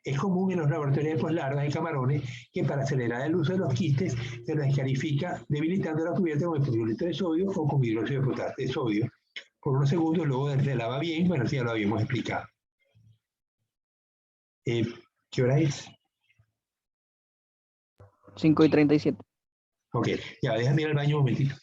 Es común en los laboratorios de poslarvas de camarones que para acelerar el uso de los quistes se los descalifica debilitando la cubierta con hipoclorito de sodio o con hidróxido de sodio por unos segundos, luego se lava bien. Bueno, sí, ya lo habíamos explicado. ¿Qué hora es? 5:37. Ok, ya, déjame ir al baño un momentito.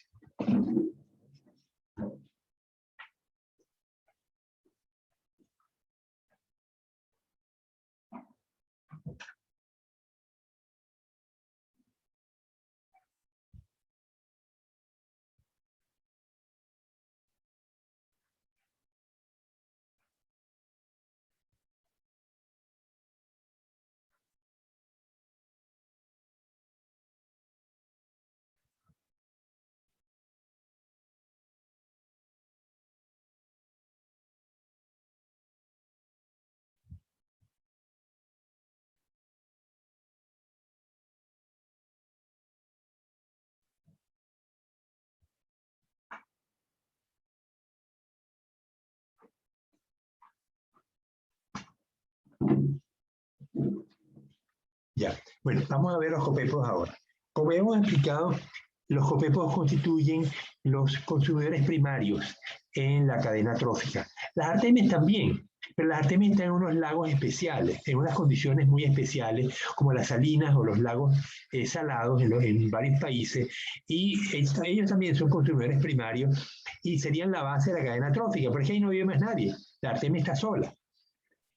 Ya, bueno, vamos a ver los copepos ahora. Como hemos explicado, los copepos constituyen los consumidores primarios en la cadena trófica. Las artemias también, pero las artemias están en unos lagos especiales, en unas condiciones muy especiales, como las salinas o los lagos salados en varios países, y ellos también son consumidores primarios y serían la base de la cadena trófica, porque ahí no vive más nadie, la artemia está sola.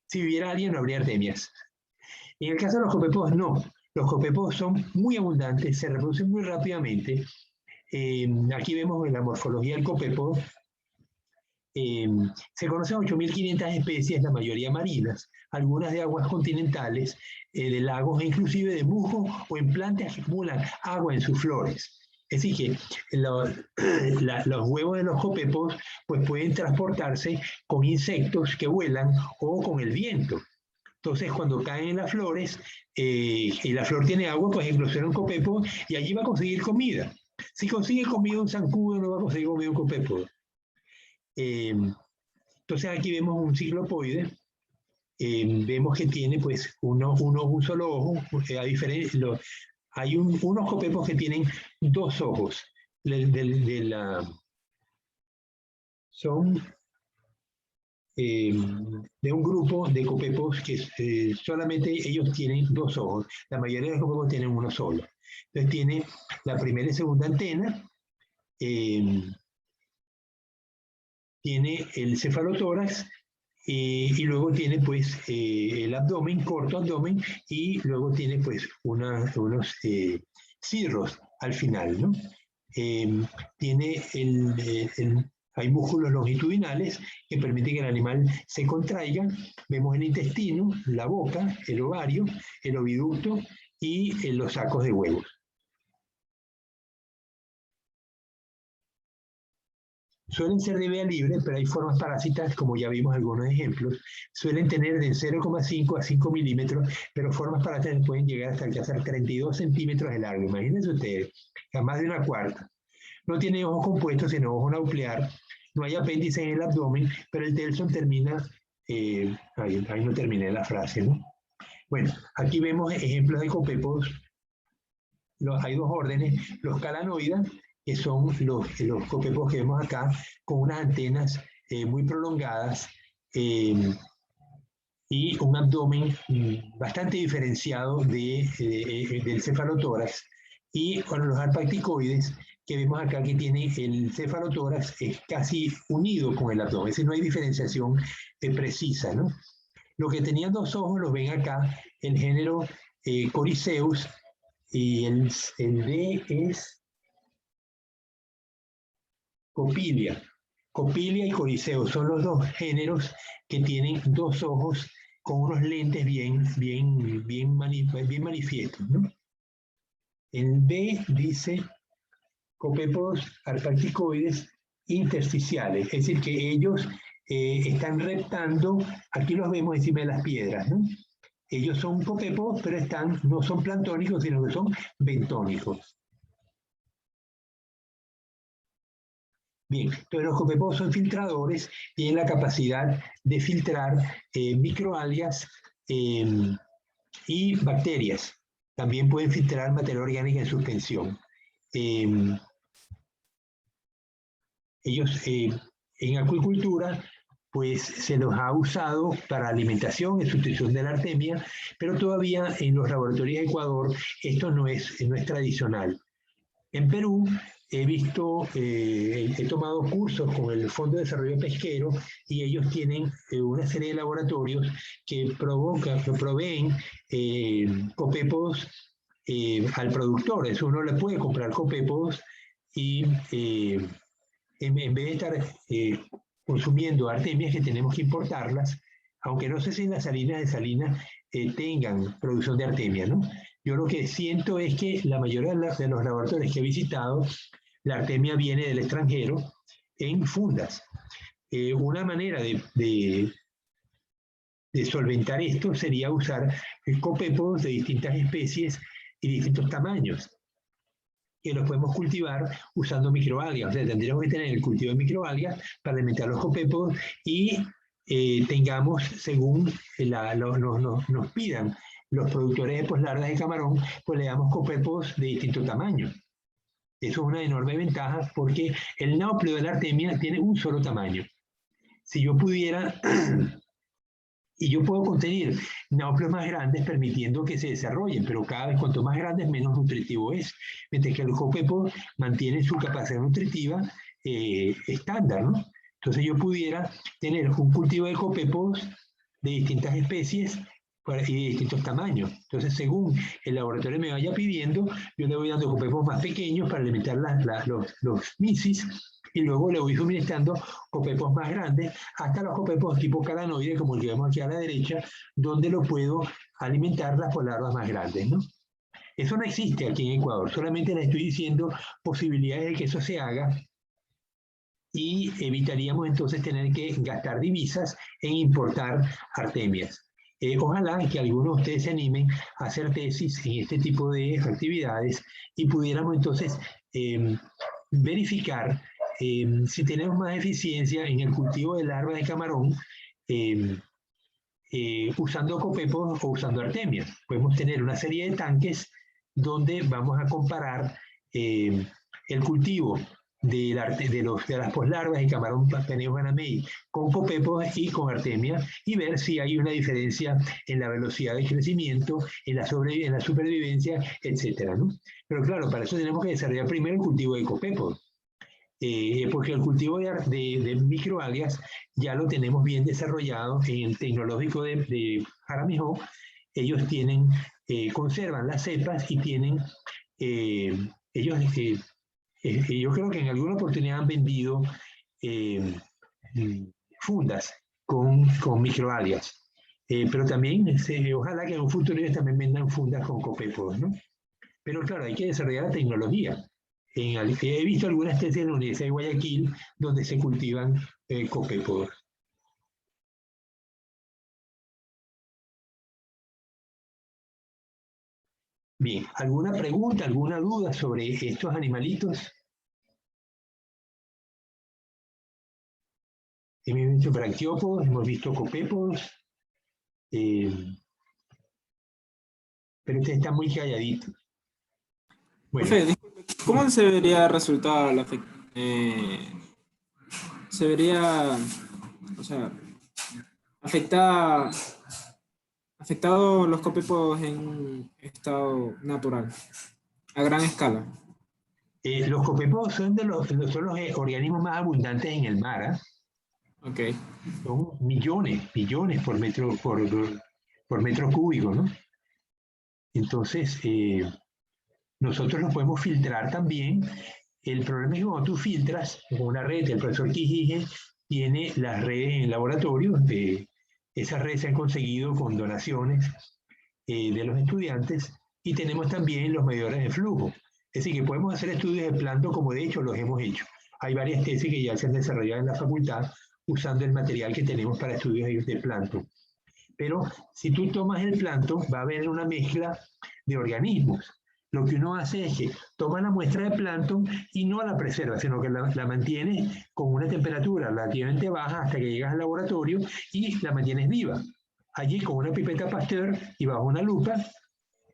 Si viviera alguien no habría artemias. En el caso de los copepos, no. Los copepos son muy abundantes, se reproducen muy rápidamente. Aquí vemos la morfología del copepo. Se conocen 8.500 especies, la mayoría marinas, algunas de aguas continentales, de lagos e inclusive de musgos o en plantas que acumulan agua en sus flores. Es decir, que los huevos de los copepos pues, pueden transportarse con insectos que vuelan o con el viento. Entonces, cuando caen en las flores y la flor tiene agua, pues eclosiona un copepo y allí va a conseguir comida. Si consigue comida un zancudo, no va a conseguir comida un copepo. Entonces, aquí vemos un ciclopoide. Vemos que tiene pues un solo ojo. Hay unos copepos que tienen dos ojos. Son de un grupo de copepos que solamente ellos tienen dos ojos. La mayoría de los copepos tienen uno solo. Entonces tiene la primera y segunda antena, tiene el cefalotórax y luego tiene pues el abdomen, corto abdomen, y luego tiene pues unos cirros al final, ¿no? Tiene hay músculos longitudinales que permiten que el animal se contraiga. Vemos el intestino, la boca, el ovario, el oviducto y los sacos de huevos. Suelen ser de vía libre, pero hay formas parásitas, como ya vimos algunos ejemplos. Suelen tener de 0,5 a 5 milímetros, pero formas parásitas pueden llegar hasta alcanzar 32 centímetros de largo. Imagínense ustedes, a más de una cuarta. No tiene ojo compuesto, sino ojo nuclear. No hay apéndice en el abdomen, pero el telson termina... ahí no terminé la frase, ¿no? Bueno, aquí vemos ejemplos de copepos. Hay dos órdenes. Los calanoides, que son los copepos que vemos acá, con unas antenas muy prolongadas y un abdomen bastante diferenciado del cefalotórax. Y con los arpacticoides, que vemos acá que tiene el cefalotórax casi unido con el abdomen, es decir, no hay diferenciación precisa, ¿no? Los que tenían dos ojos los ven acá, el género Coryceus, y el D es Copilia. Copilia y Coryceus son los dos géneros que tienen dos ojos con unos lentes bien manifiestos, ¿no? El B dice copepos arpacticoides intersticiales, es decir, que ellos están reptando, aquí los vemos encima de las piedras, ¿no? Ellos son copepos, pero no son planctónicos, sino que son bentónicos. Bien, entonces los copepos son filtradores, tienen la capacidad de filtrar microalgas y bacterias. También pueden filtrar materia orgánica en suspensión. Ellos en acuicultura pues se los ha usado para alimentación en sustitución de la artemia, pero todavía en los laboratorios de Ecuador esto no es tradicional. En Perú he tomado cursos con el Fondo de Desarrollo Pesquero y ellos tienen una serie de laboratorios que proveen copépodos al productor. Eso uno le puede comprar copépodos y en vez de estar consumiendo artemias que tenemos que importarlas, aunque no sé si en las salinas de Salinas tengan producción de artemia, ¿no? Yo lo que siento es que la mayoría de los laboratorios que he visitado, la artemia viene del extranjero en fundas. Una manera de solventar esto sería usar copépodos de distintas especies y distintos tamaños, que los podemos cultivar usando microalgas. O sea, tendríamos que tener el cultivo de microalgas para alimentar los copépodos y tengamos, según nos pidan los productores de poslarvas de camarón, pues le damos copépodos de distinto tamaño. Eso es una enorme ventaja porque el náupleo de la artemia tiene un solo tamaño. Si yo pudiera, y yo puedo contener náupleos más grandes permitiendo que se desarrollen, pero cada vez cuanto más grande menos nutritivo es, mientras que el copépod mantiene su capacidad nutritiva estándar, ¿no? Entonces yo pudiera tener un cultivo de copépodos de distintas especies y de distintos tamaños. Entonces, según el laboratorio me vaya pidiendo, yo le voy dando copépos más pequeños para alimentar los misis, y luego le voy suministrando copépos más grandes, hasta los copépos tipo calanoide, como el que vemos aquí a la derecha, donde lo puedo alimentar las poslarvas más grandes, ¿no? Eso no existe aquí en Ecuador, solamente les estoy diciendo posibilidades de que eso se haga, y evitaríamos entonces tener que gastar divisas en importar artemias. Ojalá que algunos de ustedes se animen a hacer tesis en este tipo de actividades y pudiéramos entonces verificar si tenemos más eficiencia en el cultivo de larvas de camarón usando copépod o usando artemias. Podemos tener una serie de tanques donde vamos a comparar el cultivo de las poslarvas de camarón Peneus ganamei con copépod y con artemia y ver si hay una diferencia en la velocidad de crecimiento, en la supervivencia, etcétera, ¿no? Pero claro, para eso tenemos que desarrollar primero el cultivo de copépod, porque el cultivo de microalgas ya lo tenemos bien desarrollado en el tecnológico de Jaramillo. Ellos conservan las cepas y tienen, yo creo que en alguna oportunidad han vendido fundas con microalgas. Pero también, ojalá que en un futuro ellos también vendan fundas con copépodos, ¿no? Pero claro, hay que desarrollar la tecnología. He visto algunas tesis en la Universidad de Guayaquil donde se cultivan copépodos. Bien, ¿alguna pregunta, alguna duda sobre estos animalitos? Hemos visto braquiópodos, hemos visto copépodos, pero ustedes están muy calladitos. Bueno. Profe, disculpe, ¿cómo se vería resultado se vería, o sea, afectado los copépogos en estado natural, a gran escala? Los copépogos son los organismos más abundantes en el mar, ¿eh? Okay. Son millones por metro cúbico, ¿no? Entonces, nosotros los podemos filtrar también. El problema es que cuando tú filtras con una red, el profesor Quijije tiene las redes en el laboratorio, esas redes se han conseguido con donaciones de los estudiantes, y tenemos también los medidores de flujo. Es decir, que podemos hacer estudios de plancton como de hecho los hemos hecho. Hay varias tesis que ya se han desarrollado en la facultad usando el material que tenemos para estudios de plancton. Pero si tú tomas el plancton, va a haber una mezcla de organismos. Lo que uno hace es que toma la muestra de plancton y no la preserva, sino que la mantiene con una temperatura relativamente baja hasta que llegas al laboratorio y la mantienes viva. Allí con una pipeta Pasteur y bajo una lupa,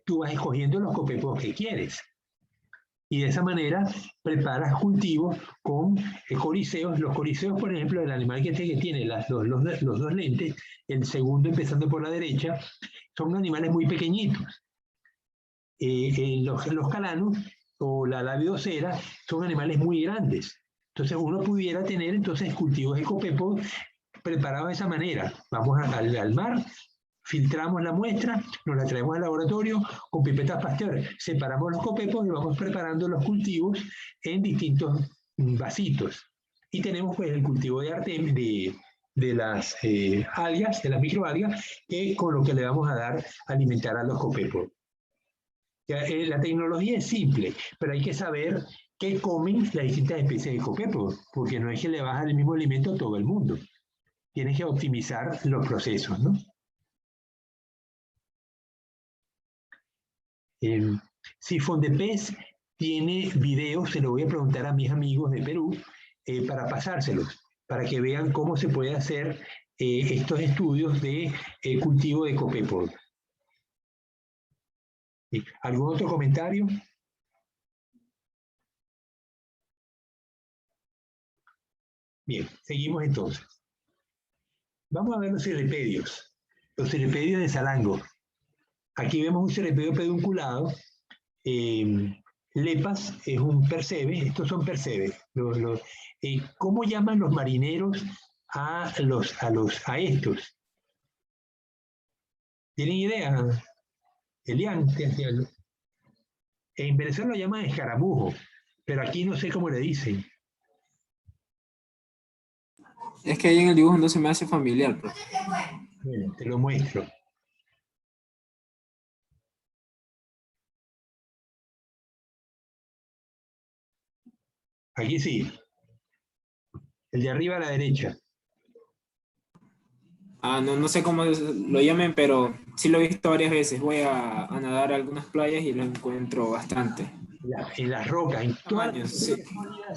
tú vas escogiendo los copépos que quieres. Y de esa manera preparas cultivos con coriceos. Los coriceos, por ejemplo, el animal que tiene los dos lentes, el segundo empezando por la derecha, son animales muy pequeñitos. Los calanos o la labiodocera son animales muy grandes. Entonces uno pudiera tener entonces cultivos de copepo preparados de esa manera. Vamos al mar, filtramos la muestra, nos la traemos al laboratorio con pipetas Pasteur, separamos los copepos y vamos preparando los cultivos en distintos vasitos. Y tenemos pues el cultivo de Artemis, de las algas, de las microalgas, con lo que le vamos a dar alimentar a los copepos. La tecnología es simple, pero hay que saber qué comen las distintas especies de copepos, porque no es que le vas a dar el mismo alimento a todo el mundo. Tienes que optimizar los procesos, ¿no? Si Fondepes tiene videos, se lo voy a preguntar a mis amigos de Perú para pasárselos, para que vean cómo se puede hacer estos estudios de cultivo de copepo. ¿Algún otro comentario? Bien, seguimos entonces. Vamos a ver los cirripedios de Salango. Aquí vemos un cirripedio pedunculado. Lepas es un percebe, estos son percebes. ¿Cómo llaman los marineros a estos? ¿Tienen idea? Elian, en Venezuela lo llaman escaramujo, pero aquí no sé cómo le dicen. Es que ahí en el dibujo no se me hace familiar. Pues. Bueno, te lo muestro. Aquí sí. El de arriba a la derecha. No sé cómo lo llamen, pero sí lo he visto varias veces. Voy a nadar a algunas playas y lo encuentro bastante. En las rocas, en tamaños, sí.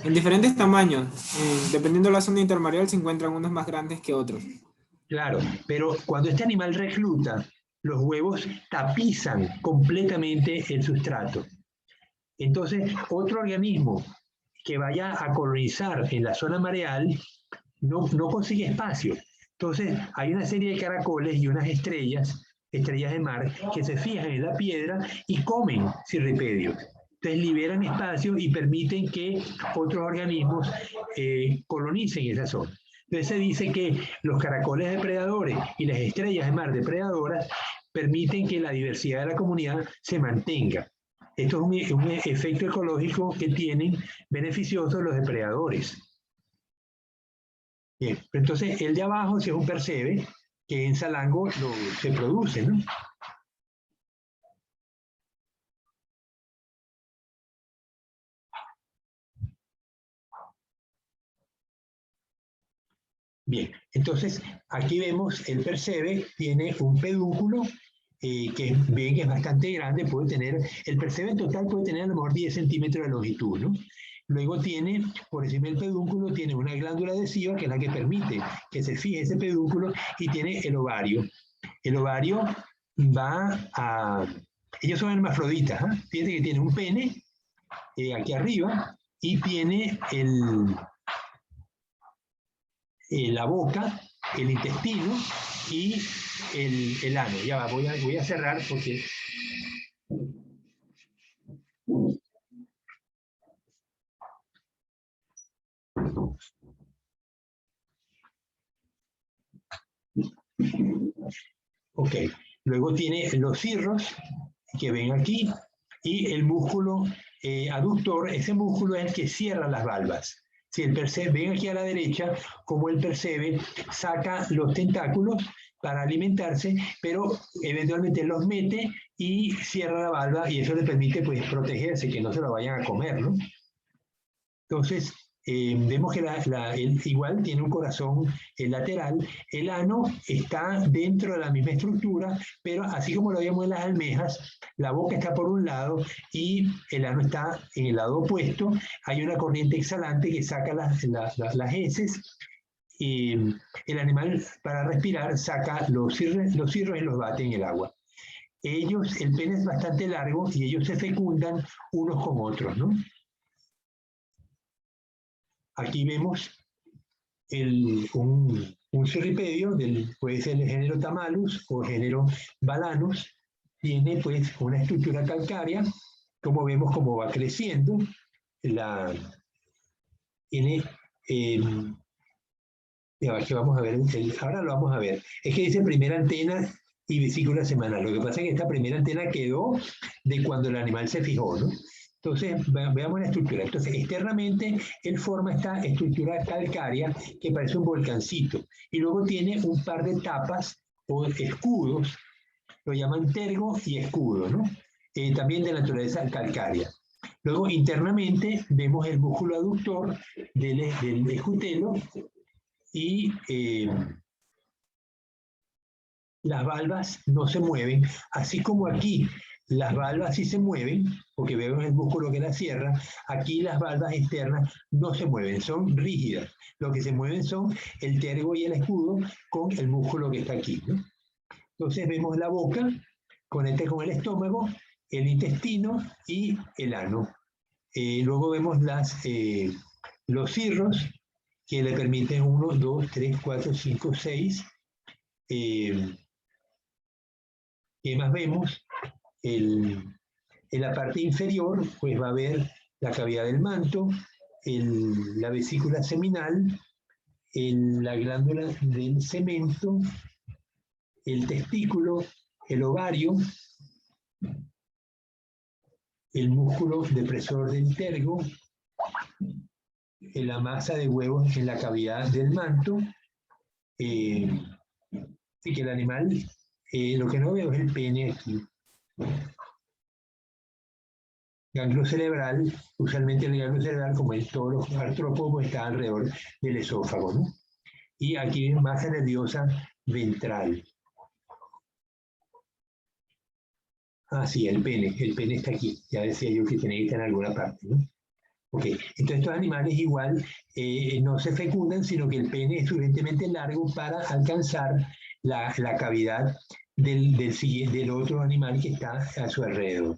En diferentes tamaños. Dependiendo de la zona intermareal se encuentran unos más grandes que otros. Claro, pero cuando este animal recluta, los huevos tapizan completamente el sustrato. Entonces, otro organismo que vaya a colonizar en la zona mareal no consigue espacio. Entonces, hay una serie de caracoles y unas estrellas de mar, que se fijan en la piedra y comen cirripedios. Entonces, liberan espacio y permiten que otros organismos colonicen esa zona. Entonces, se dice que los caracoles depredadores y las estrellas de mar depredadoras permiten que la diversidad de la comunidad se mantenga. Esto es un efecto ecológico que tienen beneficiosos los depredadores. Bien, entonces el de abajo sí es un percebe que en Salango se produce, ¿no? Bien, entonces aquí vemos el percebe, tiene un pedúnculo que ven que es bastante grande, el percebe en total puede tener a lo mejor 10 centímetros de longitud, ¿no? Luego tiene, por encima del pedúnculo, tiene una glándula adhesiva que es la que permite que se fije ese pedúnculo y tiene el ovario. El ovario ellos son hermafroditas, ¿eh? Fíjate que tiene un pene aquí arriba y tiene la boca, el intestino y el ano. Ya va, voy a cerrar porque... Ok, luego tiene los cirros que ven aquí y el músculo aductor, ese músculo es el que cierra las valvas. Si el percebe, ven aquí a la derecha como el percebe saca los tentáculos para alimentarse, pero eventualmente los mete y cierra la valva y eso le permite pues protegerse, que no se lo vayan a comer, ¿no? Entonces, vemos que igual tiene un corazón lateral. El ano está dentro de la misma estructura, pero así como lo vemos en las almejas, la boca está por un lado y el ano está en el lado opuesto. Hay una corriente exhalante que saca las heces el animal para respirar saca los cirros y los bate en el agua. Ellos, el pene es bastante largo y ellos se fecundan unos con otros, ¿no? Aquí vemos un cirripedio, puede ser el género Tamalus o género Balanus, tiene pues una estructura calcárea, como vemos cómo va creciendo, tiene, que vamos a ver, ahora lo vamos a ver, es que dice primera antena y vesícula semanal, lo que pasa es que esta primera antena quedó de cuando el animal se fijó, ¿no? Entonces, veamos la estructura. Entonces, externamente, él forma esta estructura calcárea que parece un volcancito. Y luego tiene un par de tapas o escudos, lo llaman tergo y escudo, ¿no? También de naturaleza calcárea. Luego, internamente, vemos el músculo aductor del escutelo y las valvas no se mueven, así como aquí las valvas sí se mueven, porque vemos el músculo que la cierra, aquí las valvas externas no se mueven, son rígidas. Lo que se mueven son el tergo y el escudo con el músculo que está aquí, ¿no? Entonces vemos la boca, conecta con el estómago, el intestino y el ano. Luego vemos los cirros, que le permiten 1, 2, 3, 4, 5, 6. ¿Qué más vemos? En la parte inferior, pues va a haber la cavidad del manto, la vesícula seminal, la glándula del cemento, el testículo, el ovario, el músculo depresor del tergo, la masa de huevos en la cavidad del manto, y que el animal, lo que no veo es el pene aquí. Ganglio cerebral, usualmente el ganglio cerebral, como en todos los artrópodos, está alrededor del esófago, ¿no? Y aquí hay masa nerviosa ventral. Ah, sí, el pene está aquí. Ya decía yo que tenía que estar en alguna parte, ¿no? Ok, entonces estos animales igual no se fecundan, sino que el pene es suficientemente largo para alcanzar la cavidad del otro animal que está a su alrededor.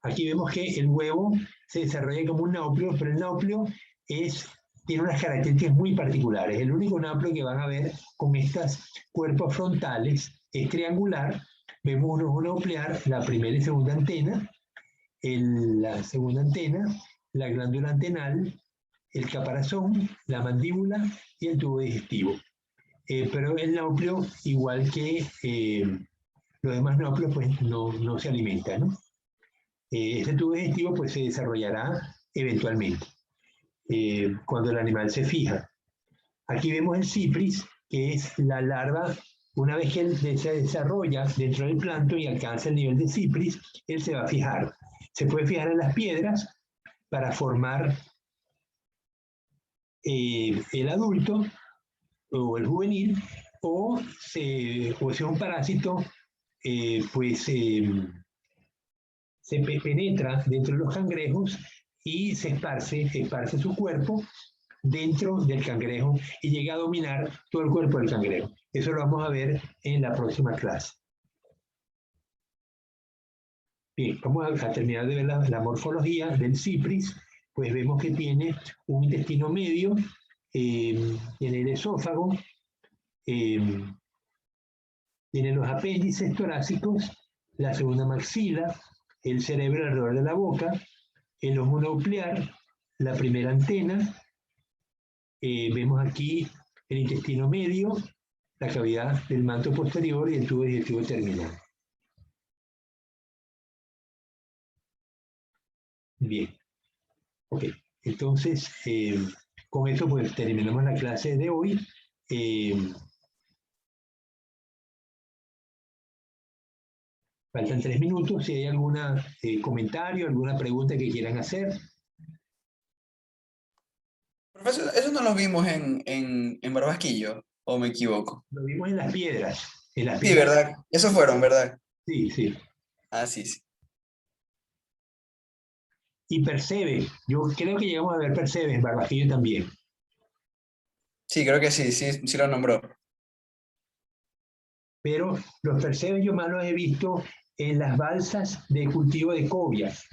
Aquí vemos que el huevo se desarrolla como un nauplio, pero el nauplio tiene unas características muy particulares. El único nauplio que van a ver con estos cuerpos frontales es triangular. Vemos un ojo nuclear, la primera y segunda antena, la segunda antena, la glándula antenal, el caparazón, la mandíbula y el tubo digestivo. Pero el nauplio, igual que los demás nauplios, pues no se alimenta, ¿no? Este tubo digestivo pues se desarrollará eventualmente cuando el animal se fija. Aquí vemos el cipris, que es la larva. Una vez que él se desarrolla dentro del plancton y alcanza el nivel de cipris, él se va a fijar. Se puede fijar en las piedras para formar el adulto o el juvenil, o si es un parásito, se penetra dentro de los cangrejos y se esparce su cuerpo dentro del cangrejo y llega a dominar todo el cuerpo del cangrejo. Eso lo vamos a ver en la próxima clase. Bien, vamos a terminar de ver la morfología del cipris. Pues vemos que tiene un intestino medio, tiene el esófago, tiene los apéndices torácicos, la segunda maxila, el cerebro alrededor de la boca, el ojo nuclear, la primera antena, vemos aquí el intestino medio, la cavidad del manto posterior y el tubo digestivo terminal. Bien, ok, entonces con eso pues terminamos la clase de hoy. Faltan 3 minutos, si hay algún comentario, alguna pregunta que quieran hacer. Profesor, ¿eso no lo vimos en Barbasquillo? ¿O me equivoco? Lo vimos en las piedras. Sí, ¿verdad? Esos fueron, ¿verdad? Sí, sí. Ah, sí, sí. Y percebe, yo creo que llegamos a ver percebe en Barbasquillo también. Sí, creo que sí, sí lo nombró. Pero los percebes yo más los he visto en las balsas de cultivo de cobias,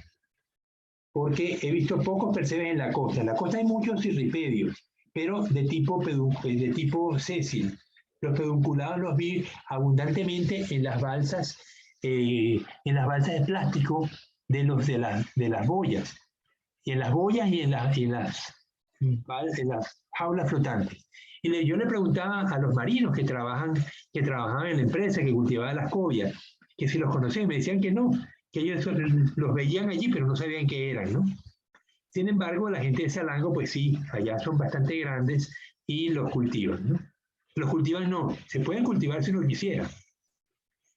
porque he visto pocos percebes en la costa. En la costa hay muchos cirripedios, pero de tipo sésil. Los pedunculados los vi abundantemente en las balsas de plástico de las boyas. Y en las boyas y en las jaulas flotantes. Y yo le preguntaba a los marinos que trabajaban en la empresa que cultivaba las cobias, que si los conocían, me decían que no, que ellos los veían allí, pero no sabían qué eran, ¿no? Sin embargo, la gente de Salango, pues sí, allá son bastante grandes y los cultivan, ¿no? Los cultivan no, se pueden cultivar si lo quisieran.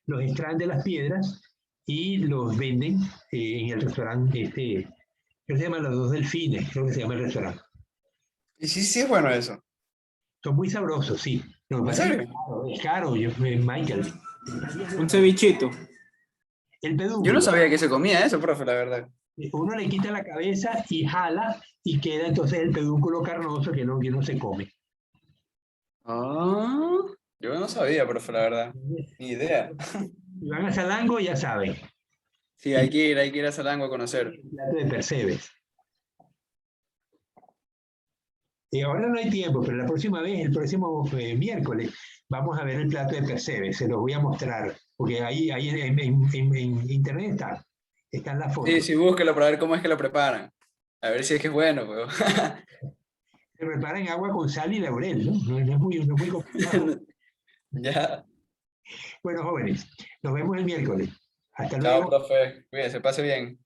Los extraen de las piedras y los venden en el restaurante, creo que se llama Los Dos Delfines, creo que se llama el restaurante. Y sí es bueno eso. Son muy sabrosos, sí. No, ¿En serio? es caro, Michael. Un cevichito. El pedúnculo. Yo no sabía que se comía eso, profe, la verdad. Uno le quita la cabeza y jala y queda entonces el pedúnculo carnoso que no se come. Ah, yo no sabía, profe, la verdad. Ni idea. Si van a Salango, ya saben. Sí, hay que ir a Salango a conocer. El plato de percebes. Y ahora no hay tiempo, pero la próxima vez, el próximo miércoles, vamos a ver el plato de percebes. Se los voy a mostrar, porque ahí en internet están las fotos. Sí, búsquelo para ver cómo es que lo preparan. A ver si es que es bueno, pues. Se prepara en agua con sal y laurel, ¿no? No es muy complicado. Ya. Bueno, jóvenes, nos vemos el miércoles. Hasta Chao, luego. profe. Cuídese, pase bien.